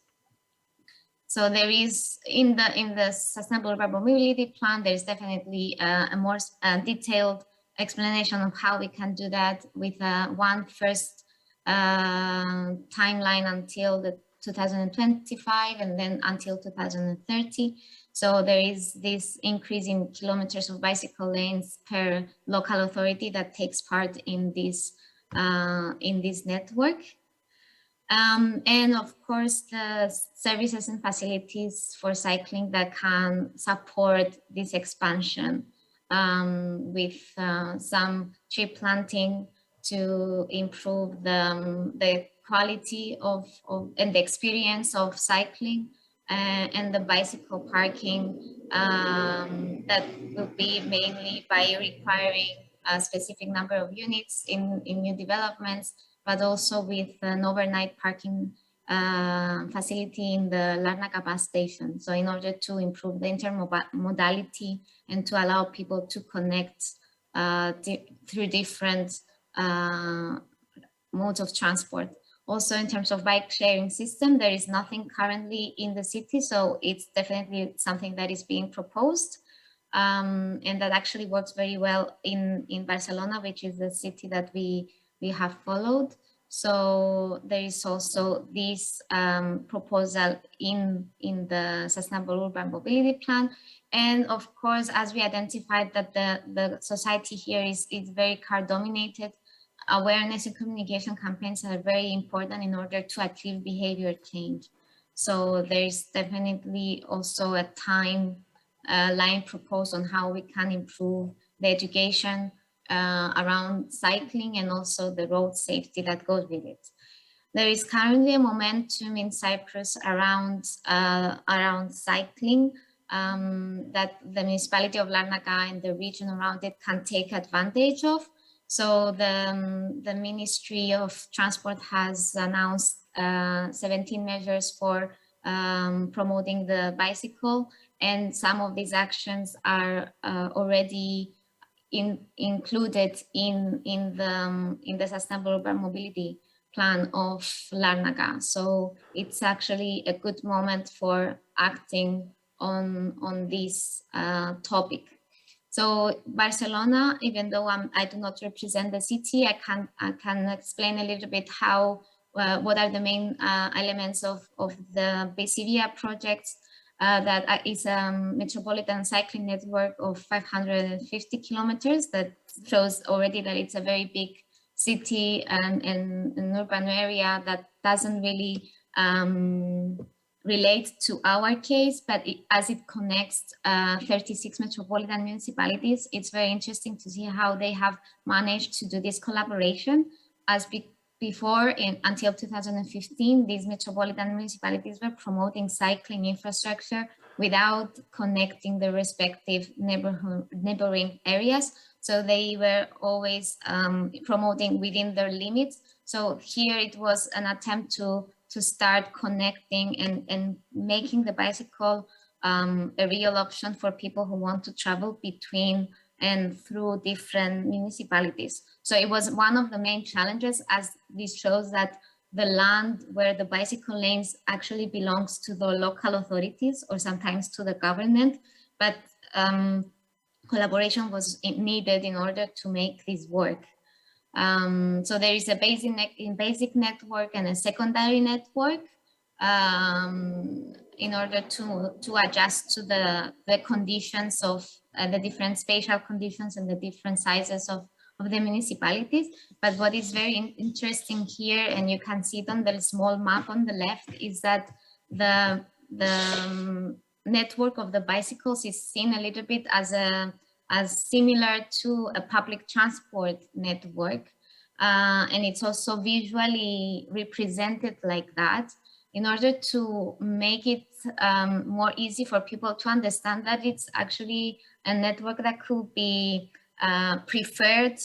So there is in the Sustainable Urban Mobility Plan, there is definitely a more detailed explanation of how we can do that with one first timeline until the 2025 and then until 2030. So there is this increase in kilometers of bicycle lanes per local authority that takes part in this network. And of course, the services and facilities for cycling that can support this expansion with some tree planting to improve the quality of and the experience of cycling, and the bicycle parking that will be mainly by requiring a specific number of units in new developments, but also with an overnight parking facility in the Larnaca bus station. So in order to improve the intermodality and to allow people to connect through different modes of transport. Also in terms of bike sharing system, there is nothing currently in the city, so it's definitely something that is being proposed. And that actually works very well in Barcelona, which is the city that we have followed. So there is also this proposal in the Sustainable Urban Mobility Plan. And of course, as we identified that the society here is very car dominated, awareness and communication campaigns are very important in order to achieve behavior change. So there is definitely also a timeline proposed on how we can improve the education around cycling and also the road safety that goes with it. There is currently a momentum in Cyprus around cycling that the municipality of Larnaca and the region around it can take advantage of. So the Ministry of Transport has announced 17 measures for promoting the bicycle, and some of these actions are already included in the Sustainable Urban Mobility Plan of Larnaca. So it's actually a good moment for acting on this topic. So Barcelona, even though I do not represent the city, I can explain a little bit how what are the main elements of the BCVIA projects. That is a metropolitan cycling network of 550 kilometers that shows already that it's a very big city and an urban area that doesn't really relate to our case, but as it connects 36 metropolitan municipalities, it's very interesting to see how they have managed to do this collaboration. As before, until 2015, these metropolitan municipalities were promoting cycling infrastructure without connecting the respective neighboring areas. So they were always promoting within their limits. So here it was an attempt to start connecting and making the bicycle a real option for people who want to travel between and through different municipalities. So it was one of the main challenges, as this shows that the land where the bicycle lanes actually belongs to the local authorities or sometimes to the government, but collaboration was needed in order to make this work. So there is a basic network and a secondary network in order to adjust to the conditions of the different spatial conditions and the different sizes of the municipalities. But what is very interesting here, and you can see it on the small map on the left, is that the network of the bicycles is seen a little bit as similar to a public transport network. And it's also visually represented like that in order to make it more easy for people to understand that it's actually a network that could be preferred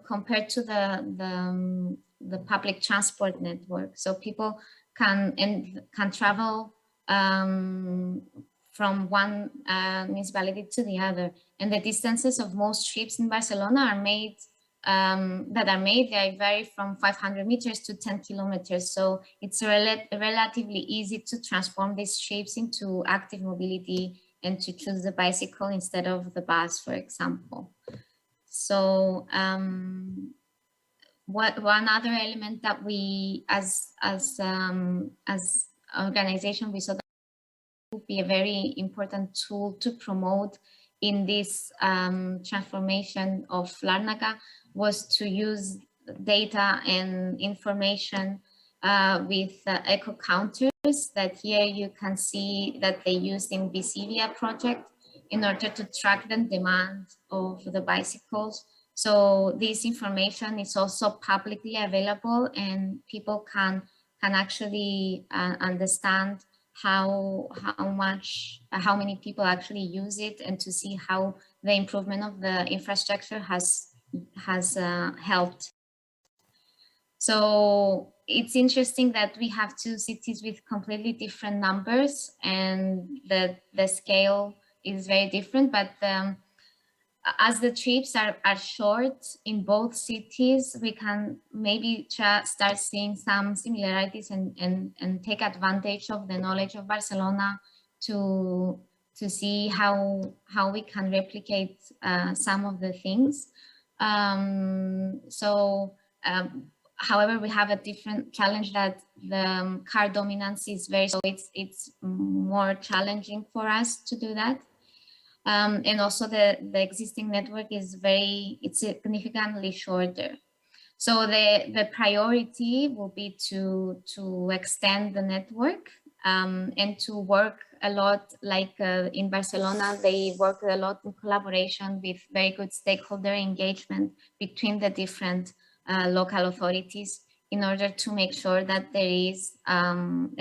compared to the public transport network. So people can travel from one municipality to the other. And the distances of most trips in Barcelona are made that are made, they vary from 500 meters to 10 kilometers. So it's relatively easy to transform these trips into active mobility and to choose the bicycle instead of the bus, for example. So one other element that we, as organization, we saw that would be a very important tool to promote in this transformation of Larnaca was to use data and information with eco counters that here you can see that they used in Visivia project in order to track the demand of the bicycles. So this information is also publicly available and people can actually understand how many people actually use it and to see how the improvement of the infrastructure has helped. So it's interesting that we have two cities with completely different numbers and the scale is very different, but as the trips are short in both cities, we can maybe start seeing some similarities and take advantage of the knowledge of Barcelona to see how we can replicate some of the things. However, we have a different challenge that the car dominance is so it's more challenging for us to do that. And also the existing network is it's significantly shorter. So the priority will be to extend the network and to work a lot, like in Barcelona, they work a lot in collaboration with very good stakeholder engagement between the different local authorities in order to make sure that there is a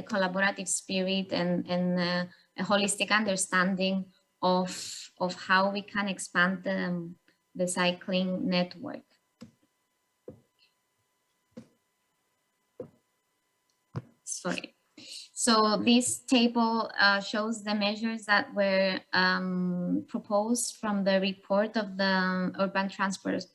collaborative spirit and a holistic understanding of how we can expand the cycling network. Sorry. So this table shows the measures that were proposed from the report of the urban transport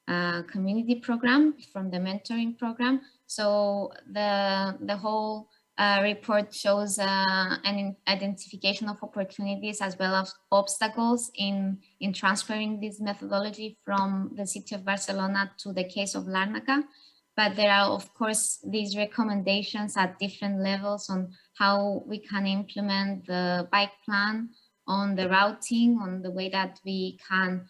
community program, from the mentoring program. So the whole report shows an identification of opportunities as well as obstacles in transferring this methodology from the city of Barcelona to the case of Larnaca. But there are, of course, these recommendations at different levels on how we can implement the bike plan, on the routing, on the way that we can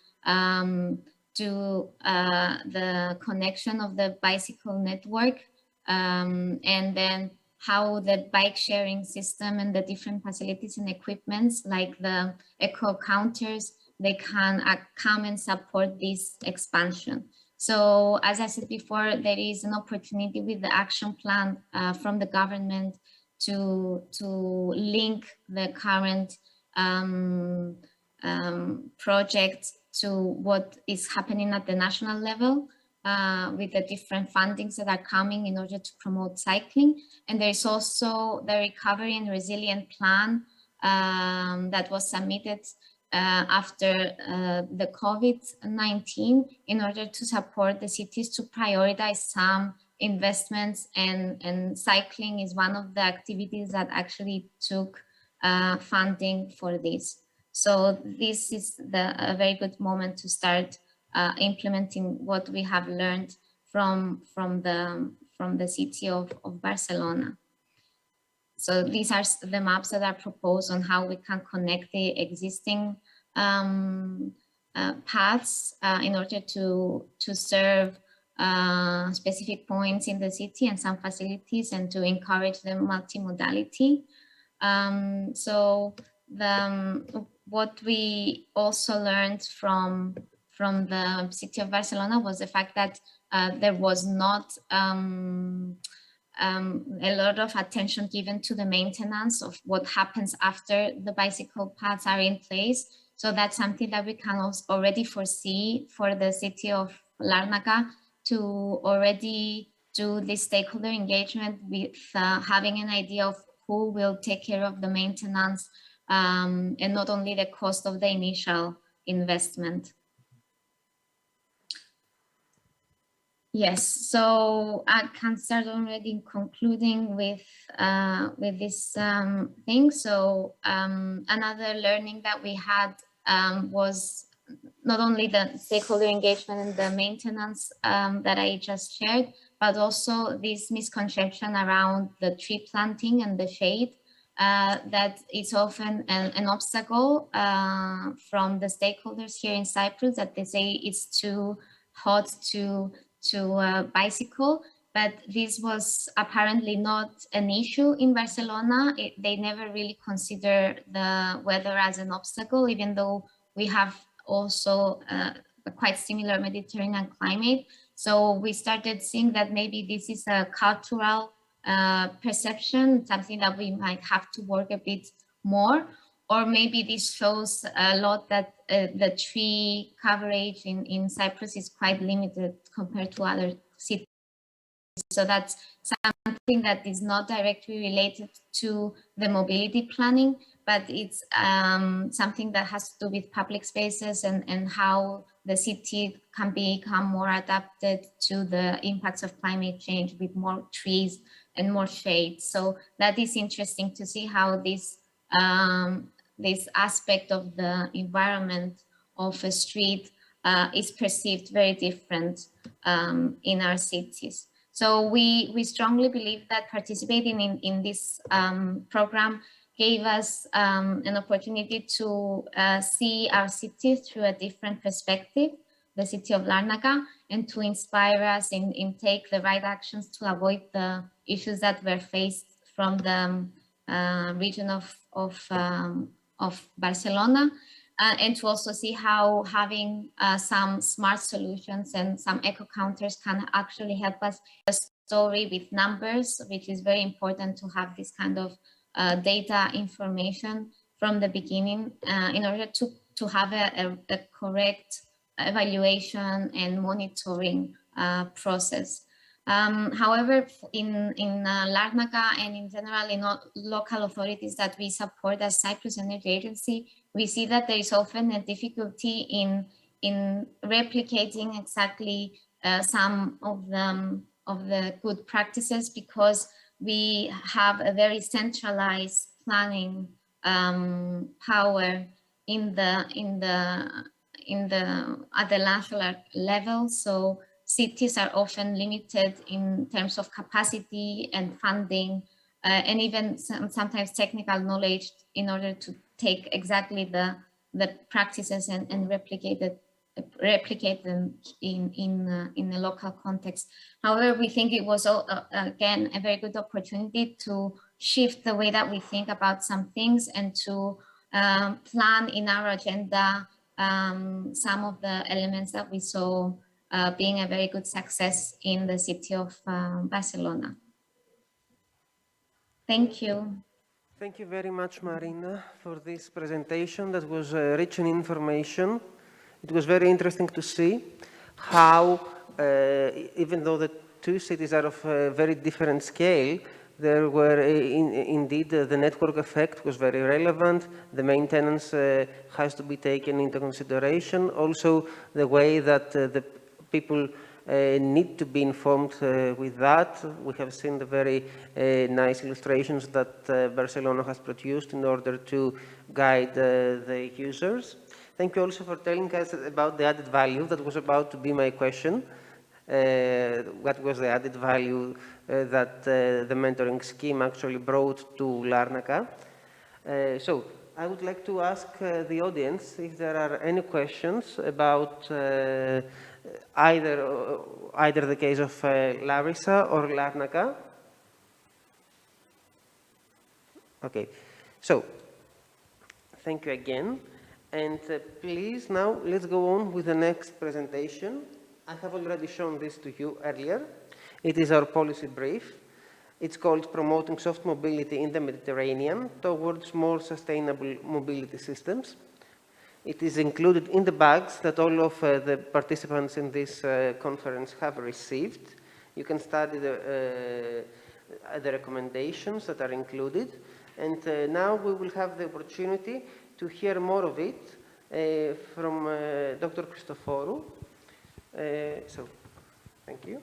do the connection of the bicycle network, and then how the bike sharing system and the different facilities and equipments like the eco counters, they can come and support this expansion. So as I said before, there is an opportunity with the action plan from the government to link the current project to what is happening at the national level with the different fundings that are coming in order to promote cycling. And there is also the recovery and resilient plan that was submitted after the COVID-19 in order to support the cities to prioritize some investments, and cycling is one of the activities that actually took funding for this. So this is a very good moment to start implementing what we have learned from the city of Barcelona. So these are the maps that are proposed on how we can connect the existing paths in order to serve specific points in the city and some facilities, and to encourage the multimodality. So what we also learned from the city of Barcelona was the fact that there was not a lot of attention given to the maintenance of what happens after the bicycle paths are in place. So that's something that we can also already foresee for the city of Larnaca, to already do this stakeholder engagement with having an idea of who will take care of the maintenance and not only the cost of the initial investment. Yes, so I can start already concluding with this thing. So another learning that we had was not only the stakeholder engagement and the maintenance that I just shared, but also this misconception around the tree planting and the shade that is often an obstacle from the stakeholders here in Cyprus, that they say it's too hot to bicycle, but this was apparently not an issue in Barcelona. They never really consider the weather as an obstacle, even though we have also a quite similar Mediterranean climate. So we started seeing that maybe this is a cultural perception, something that we might have to work a bit more. Or maybe this shows a lot that the tree coverage in Cyprus is quite limited compared to other cities. So that's something that is not directly related to the mobility planning, but it's something that has to do with public spaces and how the city can become more adapted to the impacts of climate change with more trees and more shade. So that is interesting to see how this this aspect of the environment of a street is perceived very different in our cities. So we strongly believe that participating in this program gave us an opportunity to see our city through a different perspective, the city of Larnaca, and to inspire us in take the right actions to avoid the issues that were faced from the region of Barcelona, and to also see how having some smart solutions and some eco counters can actually help us a story with numbers, which is very important to have this kind of data information from the beginning in order to have a correct evaluation and monitoring process. However, in Larnaca and in general in local authorities that we support as Cyprus Energy Agency, we see that there is often a difficulty in replicating exactly some of the good practices, because we have a very centralized planning power at the national level. So cities are often limited in terms of capacity and funding, and even sometimes technical knowledge in order to take exactly the practices and replicate them in a local context. However, we think it was again a very good opportunity to shift the way that we think about some things and to plan in our agenda some of the elements that we saw being a very good success in the city of Barcelona. Thank you. Thank you very much, Marina, for this presentation that was rich in information. It was very interesting to see how, even though the two cities are of a very different scale, there were indeed the network effect was very relevant. The maintenance has to be taken into consideration. Also, the way that the people need to be informed with that. We have seen the very nice illustrations that Barcelona has produced in order to guide the users. Thank you also for telling us about the added value. That was about to be my question. What was the added value that the mentoring scheme actually brought to Larnaca? So I would like to ask the audience if there are any questions about either the case of Larissa or Larnaca. Okay, so thank you again. And please now let's go on with the next presentation. I have already shown this to you earlier. It is our policy brief. It's called Promoting Soft Mobility in the Mediterranean Towards More Sustainable Mobility Systems. It is included in the bags that all of the participants in this conference have received. You can study the recommendations that are included. And now we will have the opportunity to hear more of it from Dr. Christoforou. So Thank you.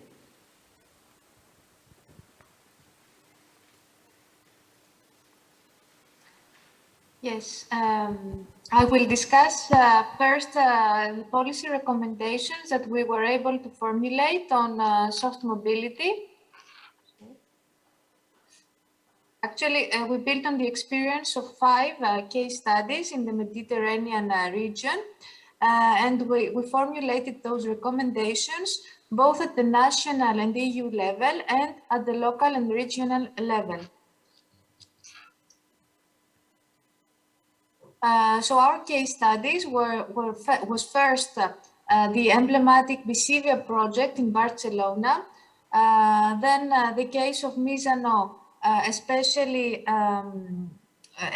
Yes, I will discuss first the policy recommendations that we were able to formulate on soft mobility. Actually, we built on the experience of 5 case studies in the Mediterranean region, and we formulated those recommendations both at the national and EU level and at the local and regional level. So our case studies was first the emblematic Bisivia project in Barcelona, then the case of Misano, especially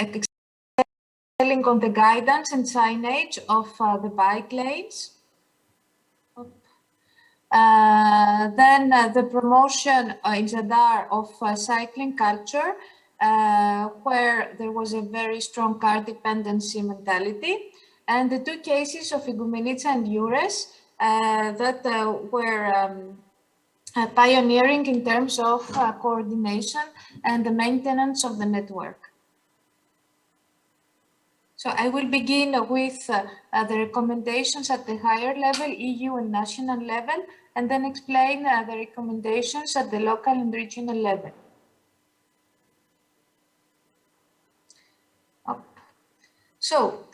excelling on the guidance and signage of the bike lanes. Then the promotion in Zadar of cycling culture, where there was a very strong car dependency mentality, and the 2 cases of Igoumenitsa and Eures that were pioneering in terms of coordination and the maintenance of the network. So I will begin with the recommendations at the higher level, EU and national level, and then explain the recommendations at the local and regional level. So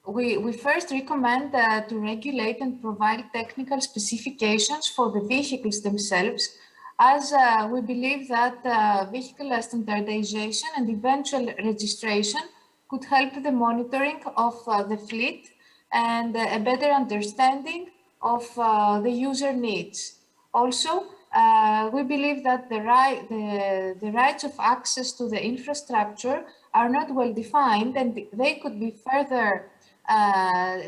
we first recommend to regulate and provide technical specifications for the vehicles themselves, as we believe that vehicle standardization and eventual registration could help the monitoring of the fleet and a better understanding of the user needs. Also, we believe that the rights of access to the infrastructure are not well defined, and they could be further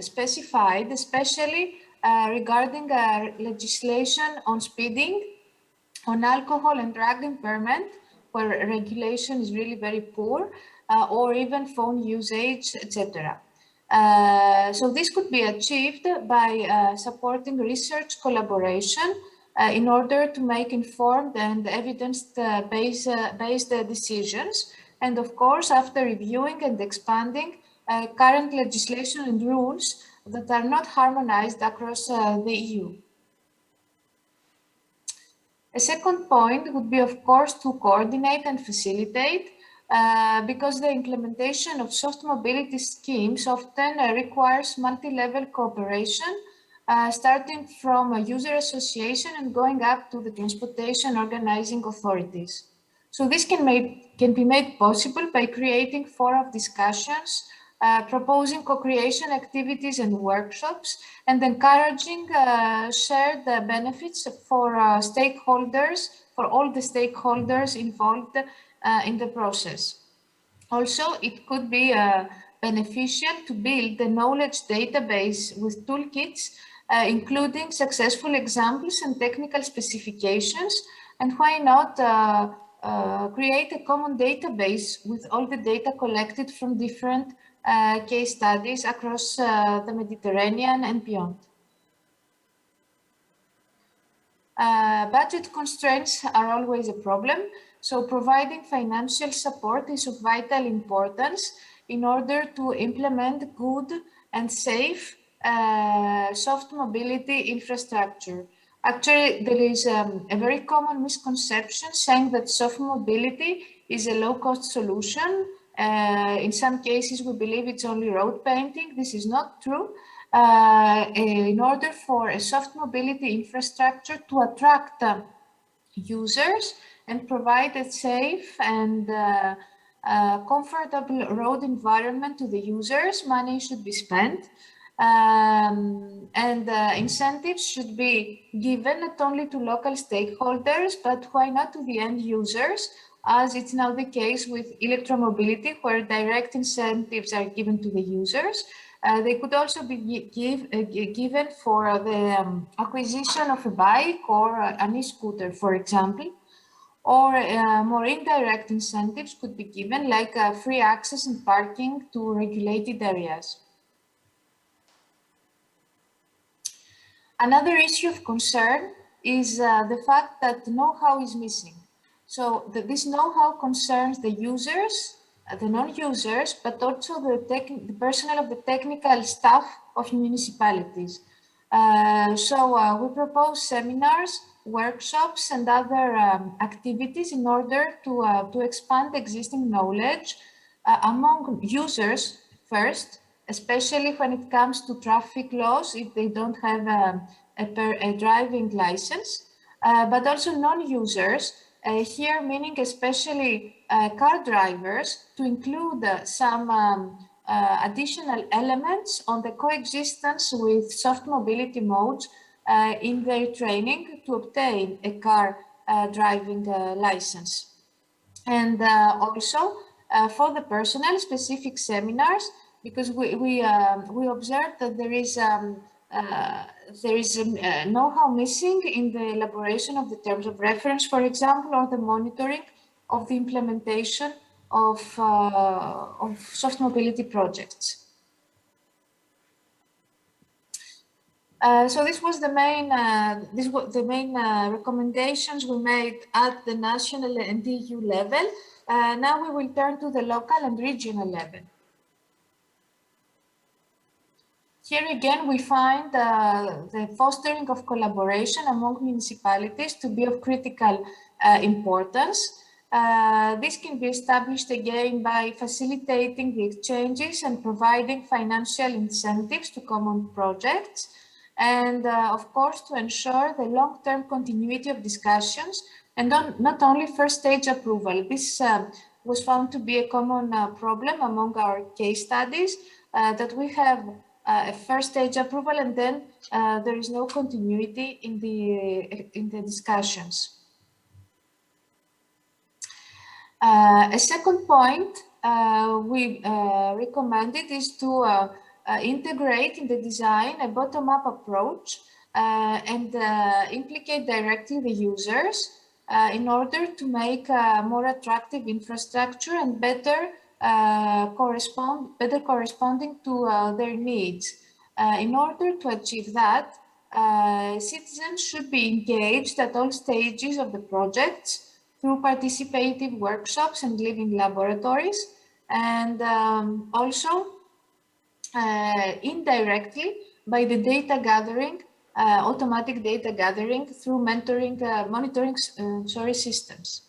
specified, especially regarding legislation on speeding, on alcohol and drug impairment, where regulation is really very poor, or even phone usage, etc. So this could be achieved by supporting research collaboration in order to make informed and evidence-based decisions. And of course, after reviewing and expanding current legislation and rules that are not harmonized across the EU. A second point would be, of course, to coordinate and facilitate, because the implementation of soft mobility schemes often requires multi-level cooperation, starting from a user association and going up to the transportation organizing authorities. So this can be made possible by creating forums of discussions, proposing co-creation activities and workshops, and encouraging shared benefits for stakeholders, for all the stakeholders involved in the process. Also, it could be beneficial to build a knowledge database with toolkits, including successful examples and technical specifications, and why not create a common database with all the data collected from different case studies across the Mediterranean and beyond. Budget constraints are always a problem, so providing financial support is of vital importance in order to implement good and safe soft mobility infrastructure. Actually, there is a very common misconception saying that soft mobility is a low-cost solution. In some cases, we believe it's only road painting. This is not true. In order for a soft mobility infrastructure to attract users and provide a safe and comfortable road environment to the users, money should be spent. And incentives should be given not only to local stakeholders, but why not to the end users, as it's now the case with electromobility, where direct incentives are given to the users. They could also be given for the acquisition of a bike or an e-scooter, for example, or more indirect incentives could be given, like free access and parking to regulated areas. Another issue of concern is the fact that know-how is missing. So this know-how concerns the users, the non-users, but also the personnel of the technical staff of municipalities. We propose seminars, workshops, and other activities in order to expand existing knowledge among users first, especially when it comes to traffic laws if they don't have a driving license, but also non-users, here meaning especially car drivers, to include some additional elements on the coexistence with soft mobility modes in their training to obtain a car driving license. And also for the personnel, specific seminars, because we observed that there is know-how missing in the elaboration of the terms of reference, for example, or the monitoring of the implementation of soft mobility projects. So this was the main recommendations we made at the national and EU level. Now we will turn to the local and regional level. Here again, we find the fostering of collaboration among municipalities to be of critical importance. This can be established again by facilitating the exchanges and providing financial incentives to common projects. And of course, to ensure the long-term continuity of discussions and not only first stage approval. This was found to be a common problem among our case studies, that we have a first stage approval and then there is no continuity in the discussions. A second point we recommended is to integrate in the design a bottom-up approach and implicate directly the users in order to make a more attractive infrastructure and better corresponding to their needs. In order to achieve that, citizens should be engaged at all stages of the projects through participative workshops and living laboratories, and also indirectly by the data gathering, automatic data gathering through monitoring systems.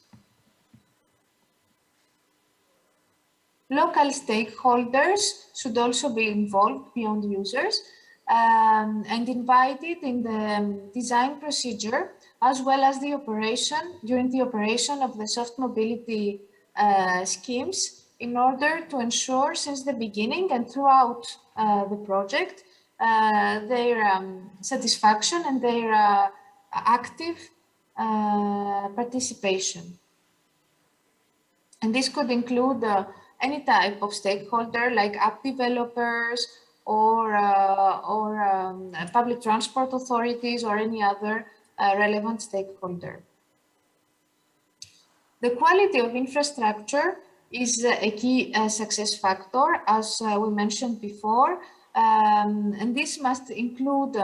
Local stakeholders should also be involved beyond users and invited in the design procedure, as well as during the operation of the soft mobility schemes, in order to ensure since the beginning and throughout the project their satisfaction and their active participation. And this could include any type of stakeholder, like app developers or public transport authorities or any other relevant stakeholder. The quality of infrastructure is a key success factor, as we mentioned before, and this must include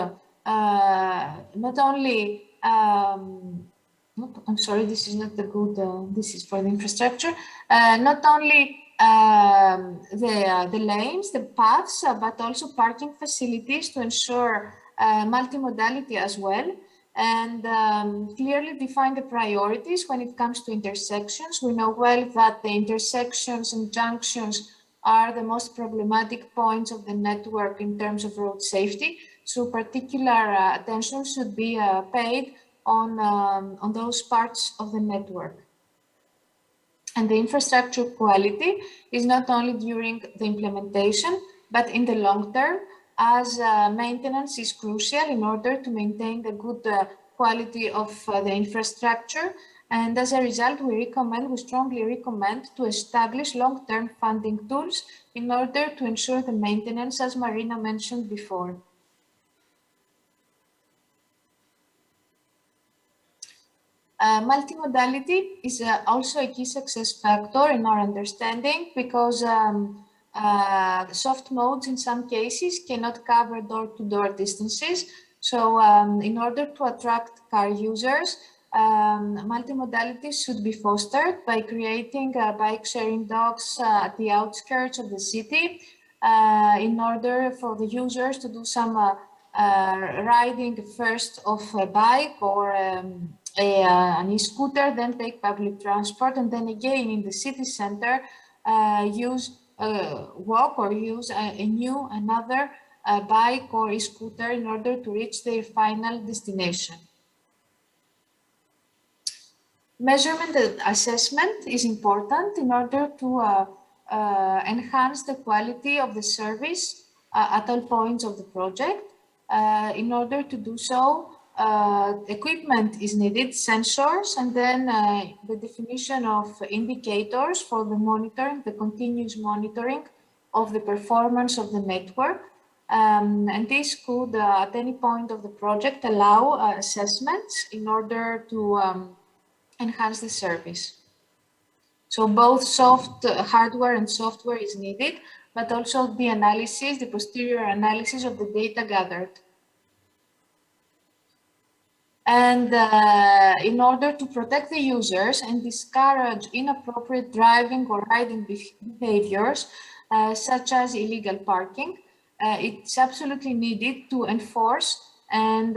not only I'm sorry, this is not the good, this is for the infrastructure, not only the lanes, the paths, but also parking facilities to ensure multimodality as well, and clearly define the priorities when it comes to intersections. We know well that the intersections and junctions are the most problematic points of the network in terms of road safety, so particular attention should be paid on those parts of the network. And the infrastructure quality is not only during the implementation, but in the long term, as maintenance is crucial in order to maintain the good quality of the infrastructure. And as a result, we strongly recommend to establish long-term funding tools in order to ensure the maintenance, as Marina mentioned before. Multimodality is also a key success factor in our understanding, because soft modes in some cases cannot cover door-to-door distances. So in order to attract car users, multimodality should be fostered by creating bike sharing docks at the outskirts of the city in order for the users to do some riding first of a bike or an e-scooter, then take public transport, and then again in the city center use walk or use another bike or e-scooter in order to reach their final destination. Measurement and assessment is important in order to enhance the quality of the service at all points of the project. In order to do so, equipment is needed, sensors, and then the definition of indicators for the monitoring, the continuous monitoring of the performance of the network. And this could, at any point of the project, allow assessments in order to enhance the service. So both hardware and software is needed, but also the analysis, the posterior analysis of the data gathered. And in order to protect the users and discourage inappropriate driving or riding behaviors, such as illegal parking, it's absolutely needed to enforce and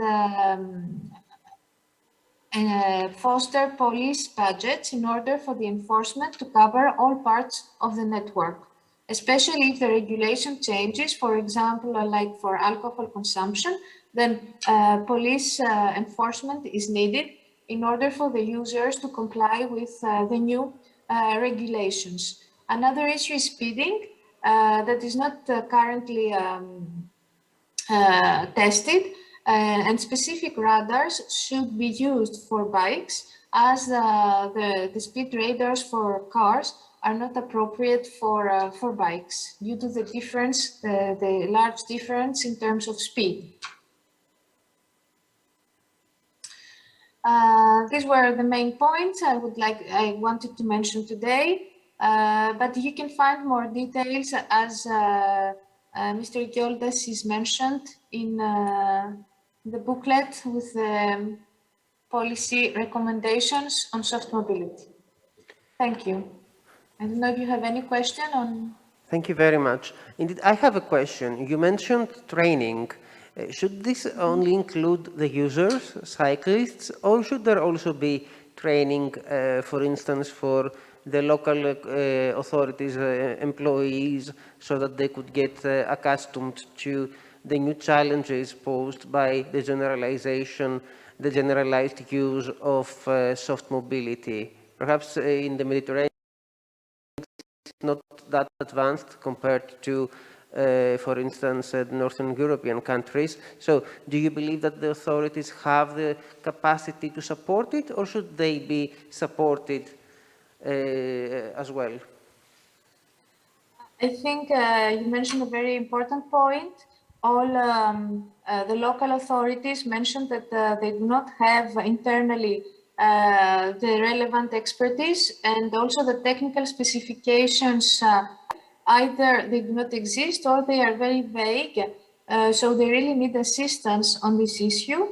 foster police budgets in order for the enforcement to cover all parts of the network, especially if the regulation changes, for example, like for alcohol consumption, then police enforcement is needed in order for the users to comply with the new regulations. Another issue is speeding that is not currently tested. And specific radars should be used for bikes, as the speed radars for cars are not appropriate for bikes due to the difference, the large difference in terms of speed. These were the main points I wanted to mention today, but you can find more details as Mr. Yoldas is mentioned in the booklet with the policy recommendations on soft mobility. Thank you. I don't know if you have any question on. Thank you very much. Indeed, I have a question. You mentioned training. Should this only include the users, cyclists, or should there also be training, for instance, for the local authorities, employees, so that they could get accustomed to the new challenges posed by the generalized use of soft mobility? Perhaps in the Mediterranean, it's not that advanced compared to, for instance, the Northern European countries. So do you believe that the authorities have the capacity to support it, or should they be supported as well? I think you mentioned a very important point. All the local authorities mentioned that they do not have internally the relevant expertise, and also the technical specifications either they do not exist or they are very vague. So they really need assistance on this issue,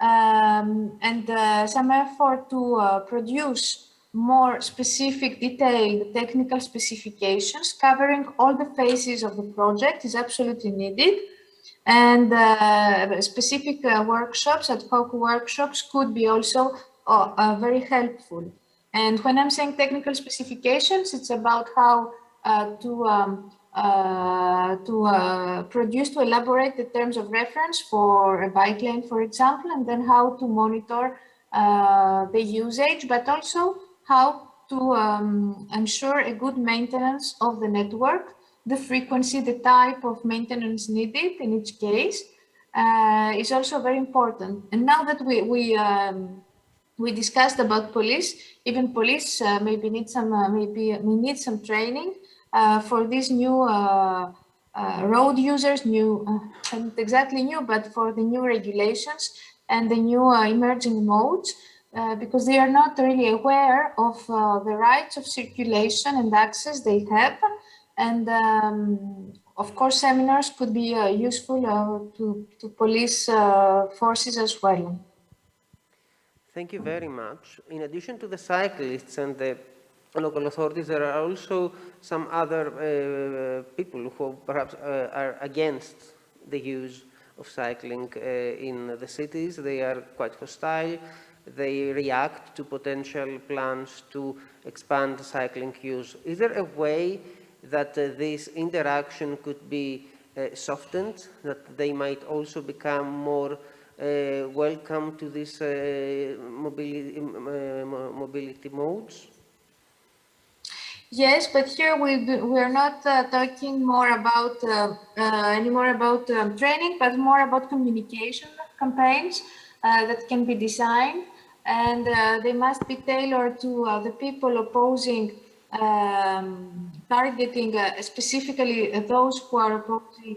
and some effort to produce more specific, detailed technical specifications covering all the phases of the project is absolutely needed. And specific workshops, ad hoc workshops, could be also very helpful. And when I'm saying technical specifications, it's about how to produce, to elaborate the terms of reference for a bike lane, for example, and then how to monitor the usage, but also how to ensure a good maintenance of the network, the frequency, the type of maintenance needed in each case is also very important. And now that we discussed about police, even police maybe need some need some training for these new road users, not exactly new, but for the new regulations and the new emerging modes, because they are not really aware of the rights of circulation and access they have, and of course, seminars could be useful to police forces as well. Thank you very much. In addition to the cyclists and the local authorities, there are also some other people who perhaps are against the use of cycling in the cities. They are quite hostile. They react to potential plans to expand cycling use. Is there a way that this interaction could be softened, that they might also become more welcome to these mobility modes? Yes, but here we're not talking more about anymore about training, but more about communication campaigns that can be designed, and they must be tailored to the people opposing, targeting specifically those who are opposing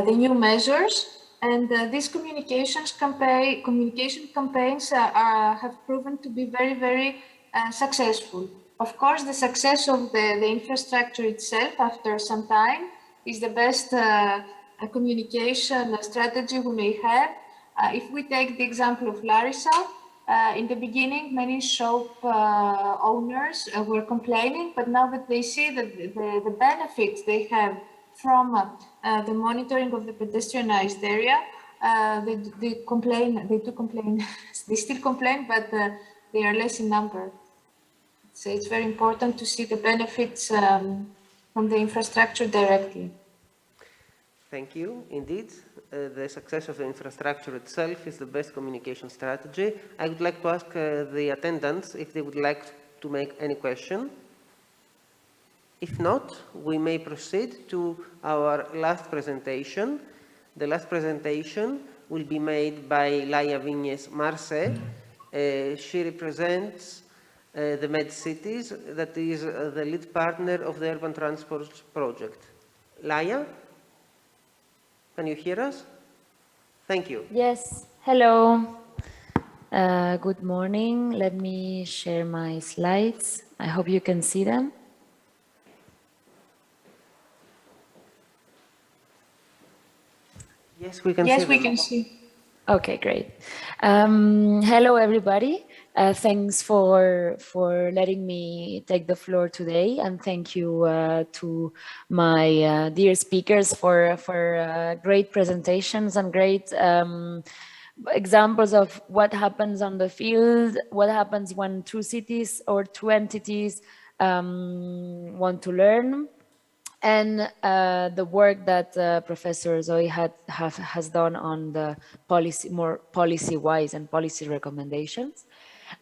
the new measures. And these communication campaigns have proven to be very, very successful. Of course, the success of the infrastructure itself after some time is the best communication strategy we may have. If we take the example of Larissa, in the beginning, many shop owners were complaining, but now that they see that the benefits they have from the monitoring of the pedestrianized area, they do complain, they still complain, but they are less in number. So it's very important to see the benefits from the infrastructure directly. Thank you. Indeed, the success of the infrastructure itself is the best communication strategy. I would like to ask the attendants if they would like to make any question. If not, we may proceed to our last presentation. The last presentation will be made by Laia Vignes Marce. She represents the MedCities, that is the lead partner of the urban transport project. Laia, can you hear us? Thank you. Yes, hello. Good morning. Let me share my slides. I hope you can see them. Yes, we can see. Yes, we can see. Okay, great. Hello, everybody. Thanks for letting me take the floor today, and thank you to my dear speakers for great presentations and great examples of what happens on the field, what happens when two cities or two entities want to learn, and the work that Professor Zoe has done on the policy, more policy-wise and policy recommendations.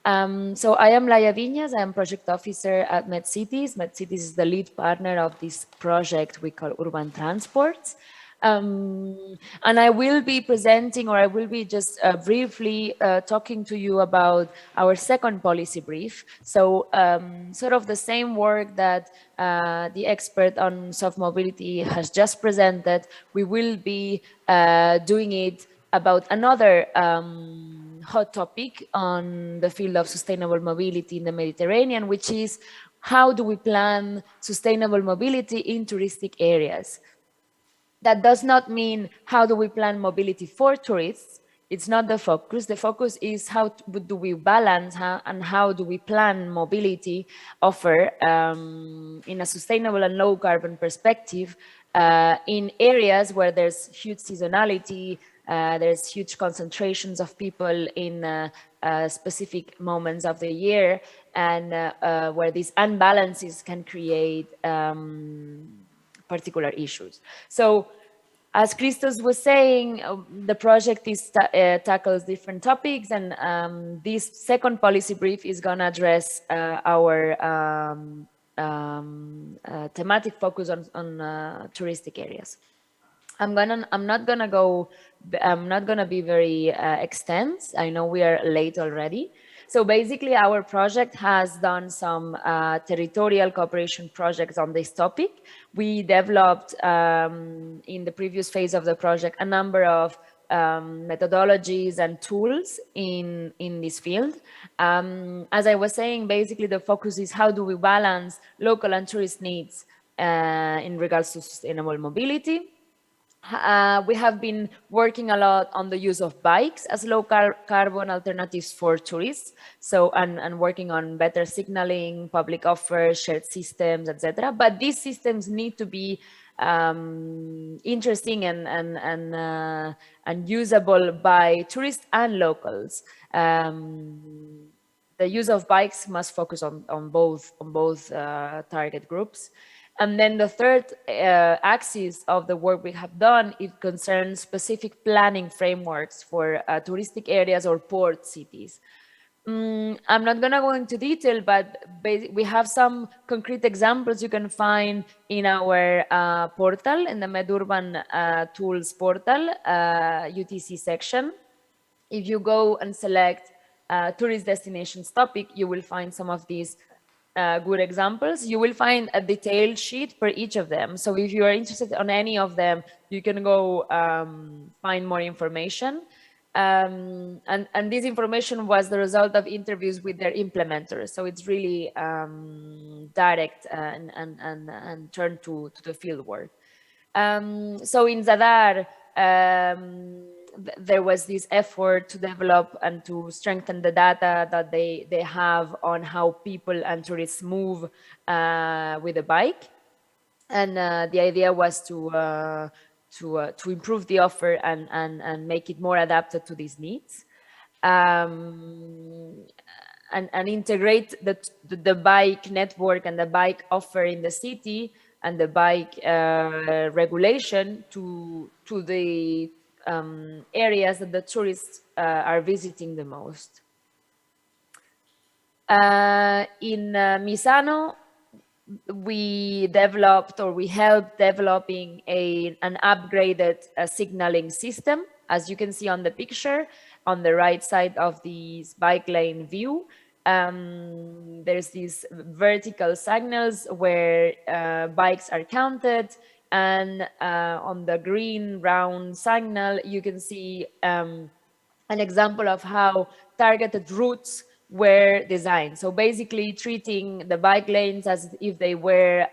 So I am Laia Vignes. I am project officer at MedCities. MedCities is the lead partner of this project we call Urban Transports. And I will be presenting, or I will be just briefly talking to you about our second policy brief. So sort of the same work that the expert on soft mobility has just presented, we will be doing it about another hot topic on the field of sustainable mobility in the Mediterranean, which is how do we plan sustainable mobility in touristic areas? That does not mean how do we plan mobility for tourists. It's not the focus. The focus is how do we balance and how do we plan mobility offer in a sustainable and low carbon perspective in areas where there's huge seasonality, there's huge concentrations of people in specific moments of the year, and where these unbalances can create particular issues. So, as Christos was saying, the project tackles different topics, and this second policy brief is going to address our thematic focus on touristic areas. I'm not gonna be very extensive. I know we are late already. So basically, our project has done some territorial cooperation projects on this topic. We developed in the previous phase of the project a number of methodologies and tools in this field. As I was saying, basically the focus is how do we balance local and tourist needs in regards to sustainable mobility. We have been working a lot on the use of bikes as low carbon alternatives for tourists. So, and working on better signaling, public offers, shared systems, etc. But these systems need to be interesting and usable by tourists and locals. The use of bikes must focus on both target groups. And then the third axis of the work we have done, it concerns specific planning frameworks for touristic areas or port cities. I'm not going to go into detail, but we have some concrete examples you can find in our portal, in the MedUrban Tools portal, UTC section. If you go and select tourist destinations topic, you will find some of these good examples. You will find a detailed sheet for each of them. So if you are interested on any of them, you can go find more information. And this information was the result of interviews with their implementers. So it's really direct and turned to the field work. So in Zadar, there was this effort to develop and to strengthen the data that they have on how people and tourists move with a bike. And the idea was to improve the offer and make it more adapted to these needs. And integrate the bike network and the bike offer in the city and the bike regulation to the areas that the tourists are visiting the most. In Misano, we developed, or we helped developing an upgraded signaling system. As you can see on the picture, on the right side of this bike lane view, there's these vertical signals where bikes are counted, and on the green round signal, you can see an example of how targeted routes were designed. So basically treating the bike lanes as if they were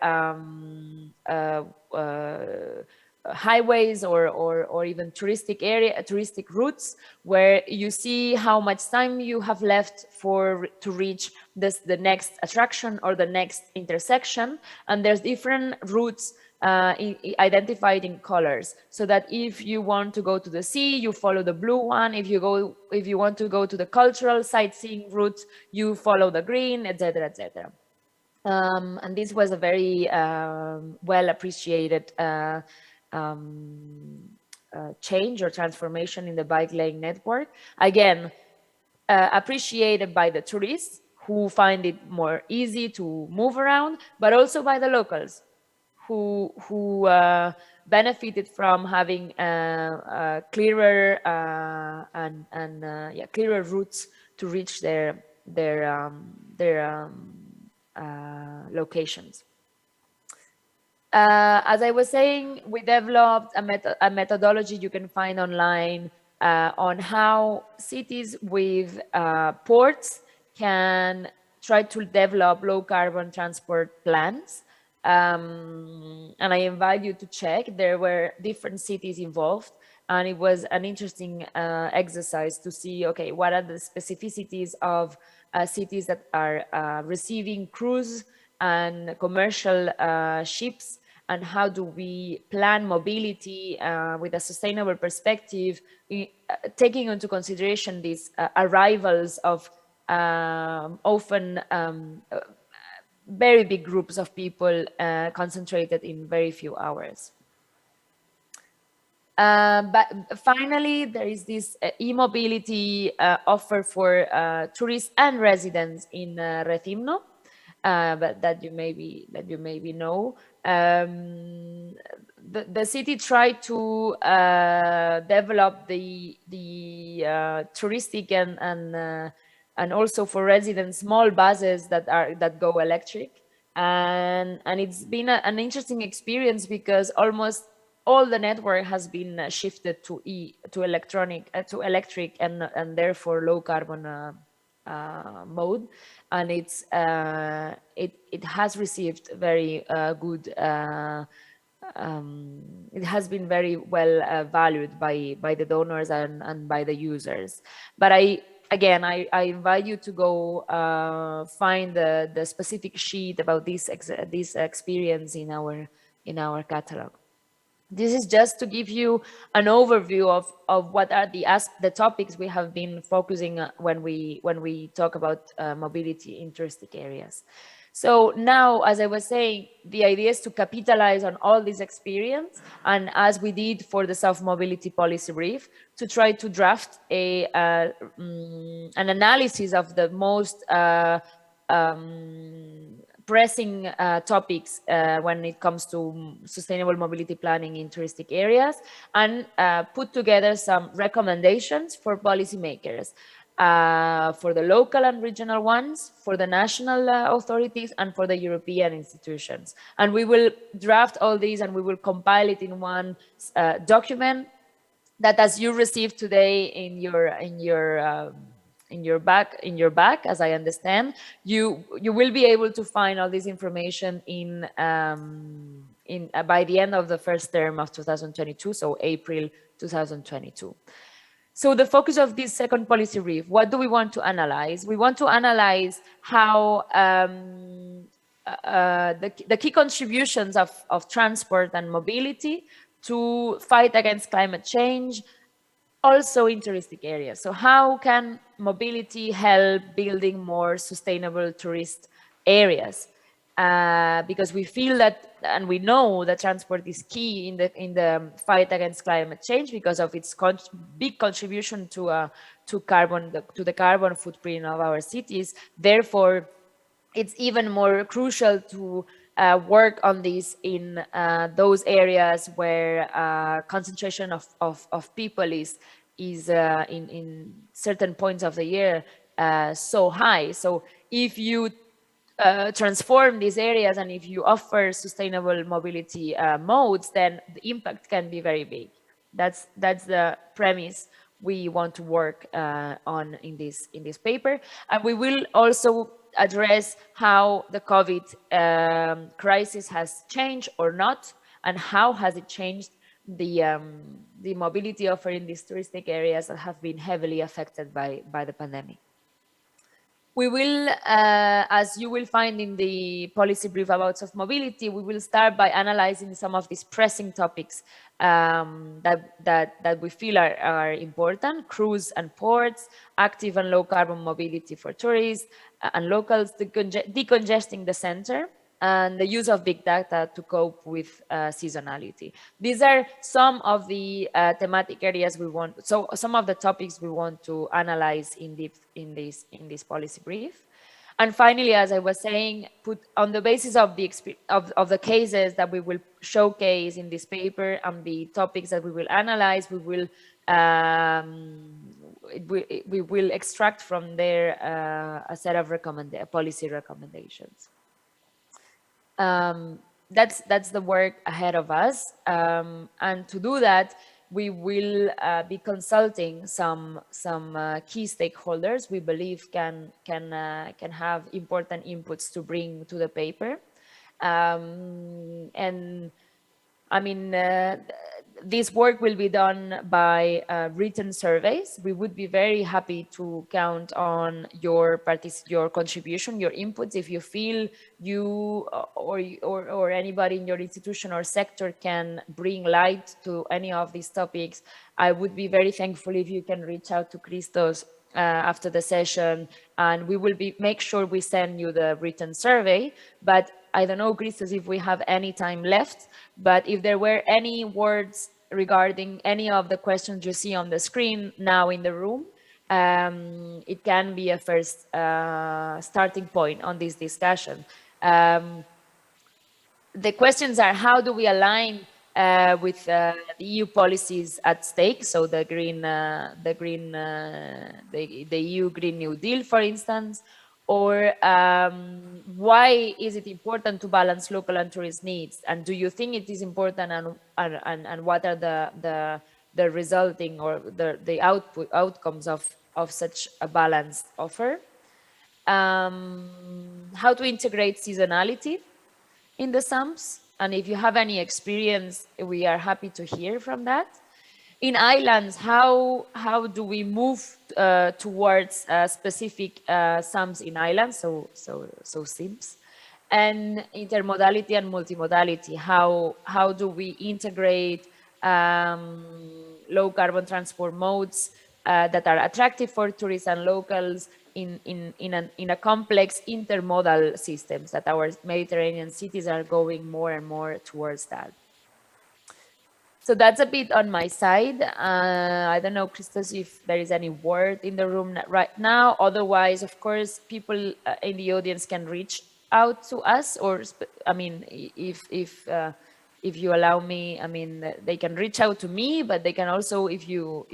highways or even touristic routes, where you see how much time you have left to reach the next attraction or the next intersection. And there's different routes identified in colors, so that if you want to go to the sea, you follow the blue one. If you want to go to the cultural sightseeing route, you follow the green, etc., etc. And this was a very well appreciated change or transformation in the bike lane network. Again, appreciated by the tourists, who find it more easy to move around, but also by the locals, who benefited from having clearer clearer routes to reach their locations. As I was saying, we developed a methodology you can find online on how cities with ports can try to develop low carbon transport plans. And I invite you to check. There were different cities involved, and it was an interesting exercise to see, okay, what are the specificities of cities that are receiving cruise and commercial ships, and how do we plan mobility with a sustainable perspective, taking into consideration these arrivals of often very big groups of people concentrated in very few hours. But finally, there is this e-mobility offer for tourists and residents in Rethymno, but that you maybe know. The city tried to develop the touristic and also for residents small buses that go electric, and it's been an interesting experience, because almost all the network has been shifted to electric and therefore low carbon mode, and it has received very good. It has been very well valued by the donors and by the users. But again, I invite you to go find the specific sheet about this experience in our catalog. This is just to give you an overview of what are the topics we have been focusing on when we talk about mobility in touristic areas. So now, as I was saying, the idea is to capitalize on all this experience, and as we did for the South Mobility Policy Brief, to try to draft an analysis of the most pressing topics when it comes to sustainable mobility planning in touristic areas, and put together some recommendations for policymakers, for the local and regional ones, for the national authorities, and for the European institutions. And we will draft all these and we will compile it in one document that, as you received today in your bag, as I understand, you will be able to find all this information in by the end of the first term of 2022, so April 2022. So the focus of this second policy brief, what do we want to analyze? We want to analyze how the key contributions of transport and mobility to fight against climate change, also in touristic areas. So how can mobility help building more sustainable tourist areas? Because we feel that, and we know that transport is key in the fight against climate change because of its big contribution to the carbon footprint of our cities. Therefore, it's even more crucial to work on this in those areas where concentration of people is in certain points of the year so high. So if you transform these areas and if you offer sustainable mobility modes, then the impact can be very big. That's the premise we want to work on in this paper. And we will also address how the COVID crisis has changed or not, and how has it changed the mobility offer in these touristic areas that have been heavily affected by the pandemic. We will, as you will find in the policy brief about soft mobility, we will start by analyzing some of these pressing topics that we feel are important: cruise and ports, active and low carbon mobility for tourists and locals, decongesting the center, and the use of big data to cope with seasonality. These are some of the thematic areas we want, so some of the topics we want to analyze in depth in this policy brief. And finally, as I was saying, put on the basis of the cases that we will showcase in this paper and the topics that we will analyze, we will extract from there a set of policy recommendations. That's the work ahead of us, and to do that, we will be consulting some key stakeholders we believe can have important inputs to bring to the paper, and I mean, this work will be done by written surveys. We would be very happy to count on your contribution, your inputs. If you feel you or anybody in your institution or sector can bring light to any of these topics, I would be very thankful if you can reach out to Christos after the session, and we will make sure we send you the written survey. But I don't know, Christos, if we have any time left, but if there were any words regarding any of the questions you see on the screen now in the room, it can be a first starting point on this discussion. The questions are: how do we align with the EU policies at stake? So the EU Green New Deal, for instance, or why is it important to balance local and tourist needs? And do you think it is important, and what are the resulting or the outcomes of such a balanced offer? how to integrate seasonality in the SAMs. And if you have any experience, we are happy to hear from that. In islands, how do we move towards specific SAMs in islands, so SIMs? And intermodality and multimodality, how do we integrate low carbon transport modes that are attractive for tourists and locals in a complex intermodal systems that our Mediterranean cities are going more and more towards that. So that's a bit on my side. I don't know, Christos, if there is any word in the room right now. Otherwise, of course, people in the audience can reach out to us, or I mean, if you allow me, I mean, they can reach out to me, but they can also, if you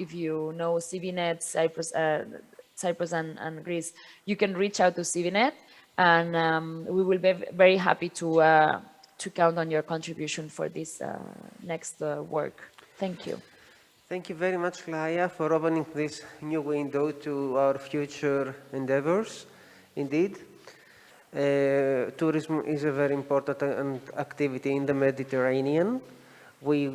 know CIVINET, Cyprus and Greece, you can reach out to CIVINET, and we will be very happy to count on your contribution for this next work. Thank you. Thank you very much, Laia, for opening this new window to our future endeavors. Indeed, tourism is a very important activity in the Mediterranean. We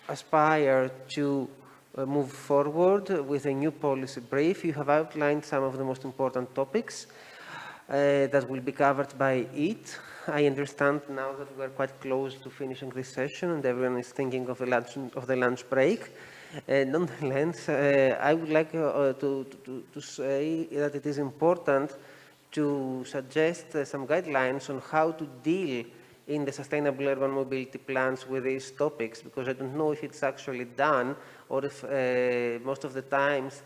aspire to move forward with a new policy brief. You have outlined some of the most important topics that will be covered by it. I understand now that we are quite close to finishing this session and everyone is thinking of the lunch break. Nonetheless, I would like to say that it is important to suggest some guidelines on how to deal in the sustainable urban mobility plans with these topics, because I don't know if it's actually done or if most of the times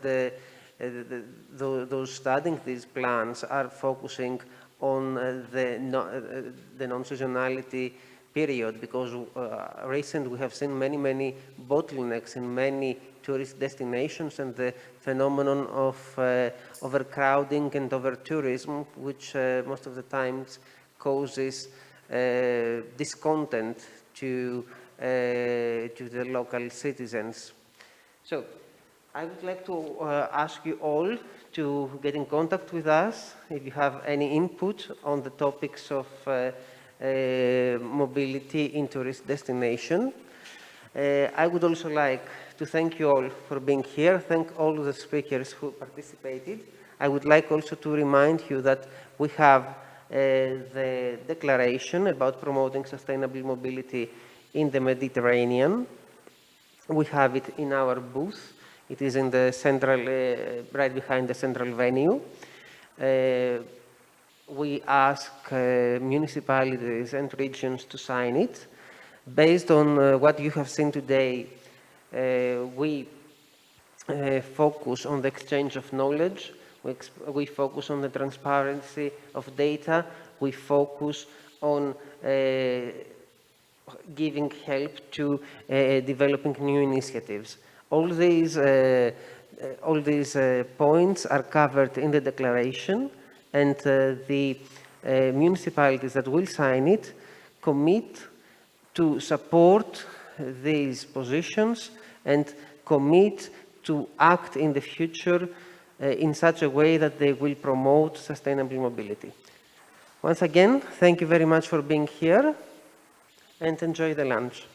those studying these plans are focusing on the non-seasonality period, because recently we have seen many bottlenecks in many tourist destinations and the phenomenon of overcrowding and over-tourism, which most of the times causes discontent to the local citizens. So I would like to ask you all to get in contact with us if you have any input on the topics of mobility in tourist destination. I would also like to thank you all for being here, thank all the speakers who participated. I would like also to remind you that we have the declaration about promoting sustainable mobility in the Mediterranean. We have it in our booth. It is in the central, right behind the central venue. We ask municipalities and regions to sign it. Based on what you have seen today, we focus on the exchange of knowledge. We focus on the transparency of data. We focus on giving help to developing new initiatives. All these points are covered in the declaration, and the municipalities that will sign it commit to support these positions and commit to act in the future in such a way that they will promote sustainable mobility. Once again, thank you very much for being here and enjoy the lunch.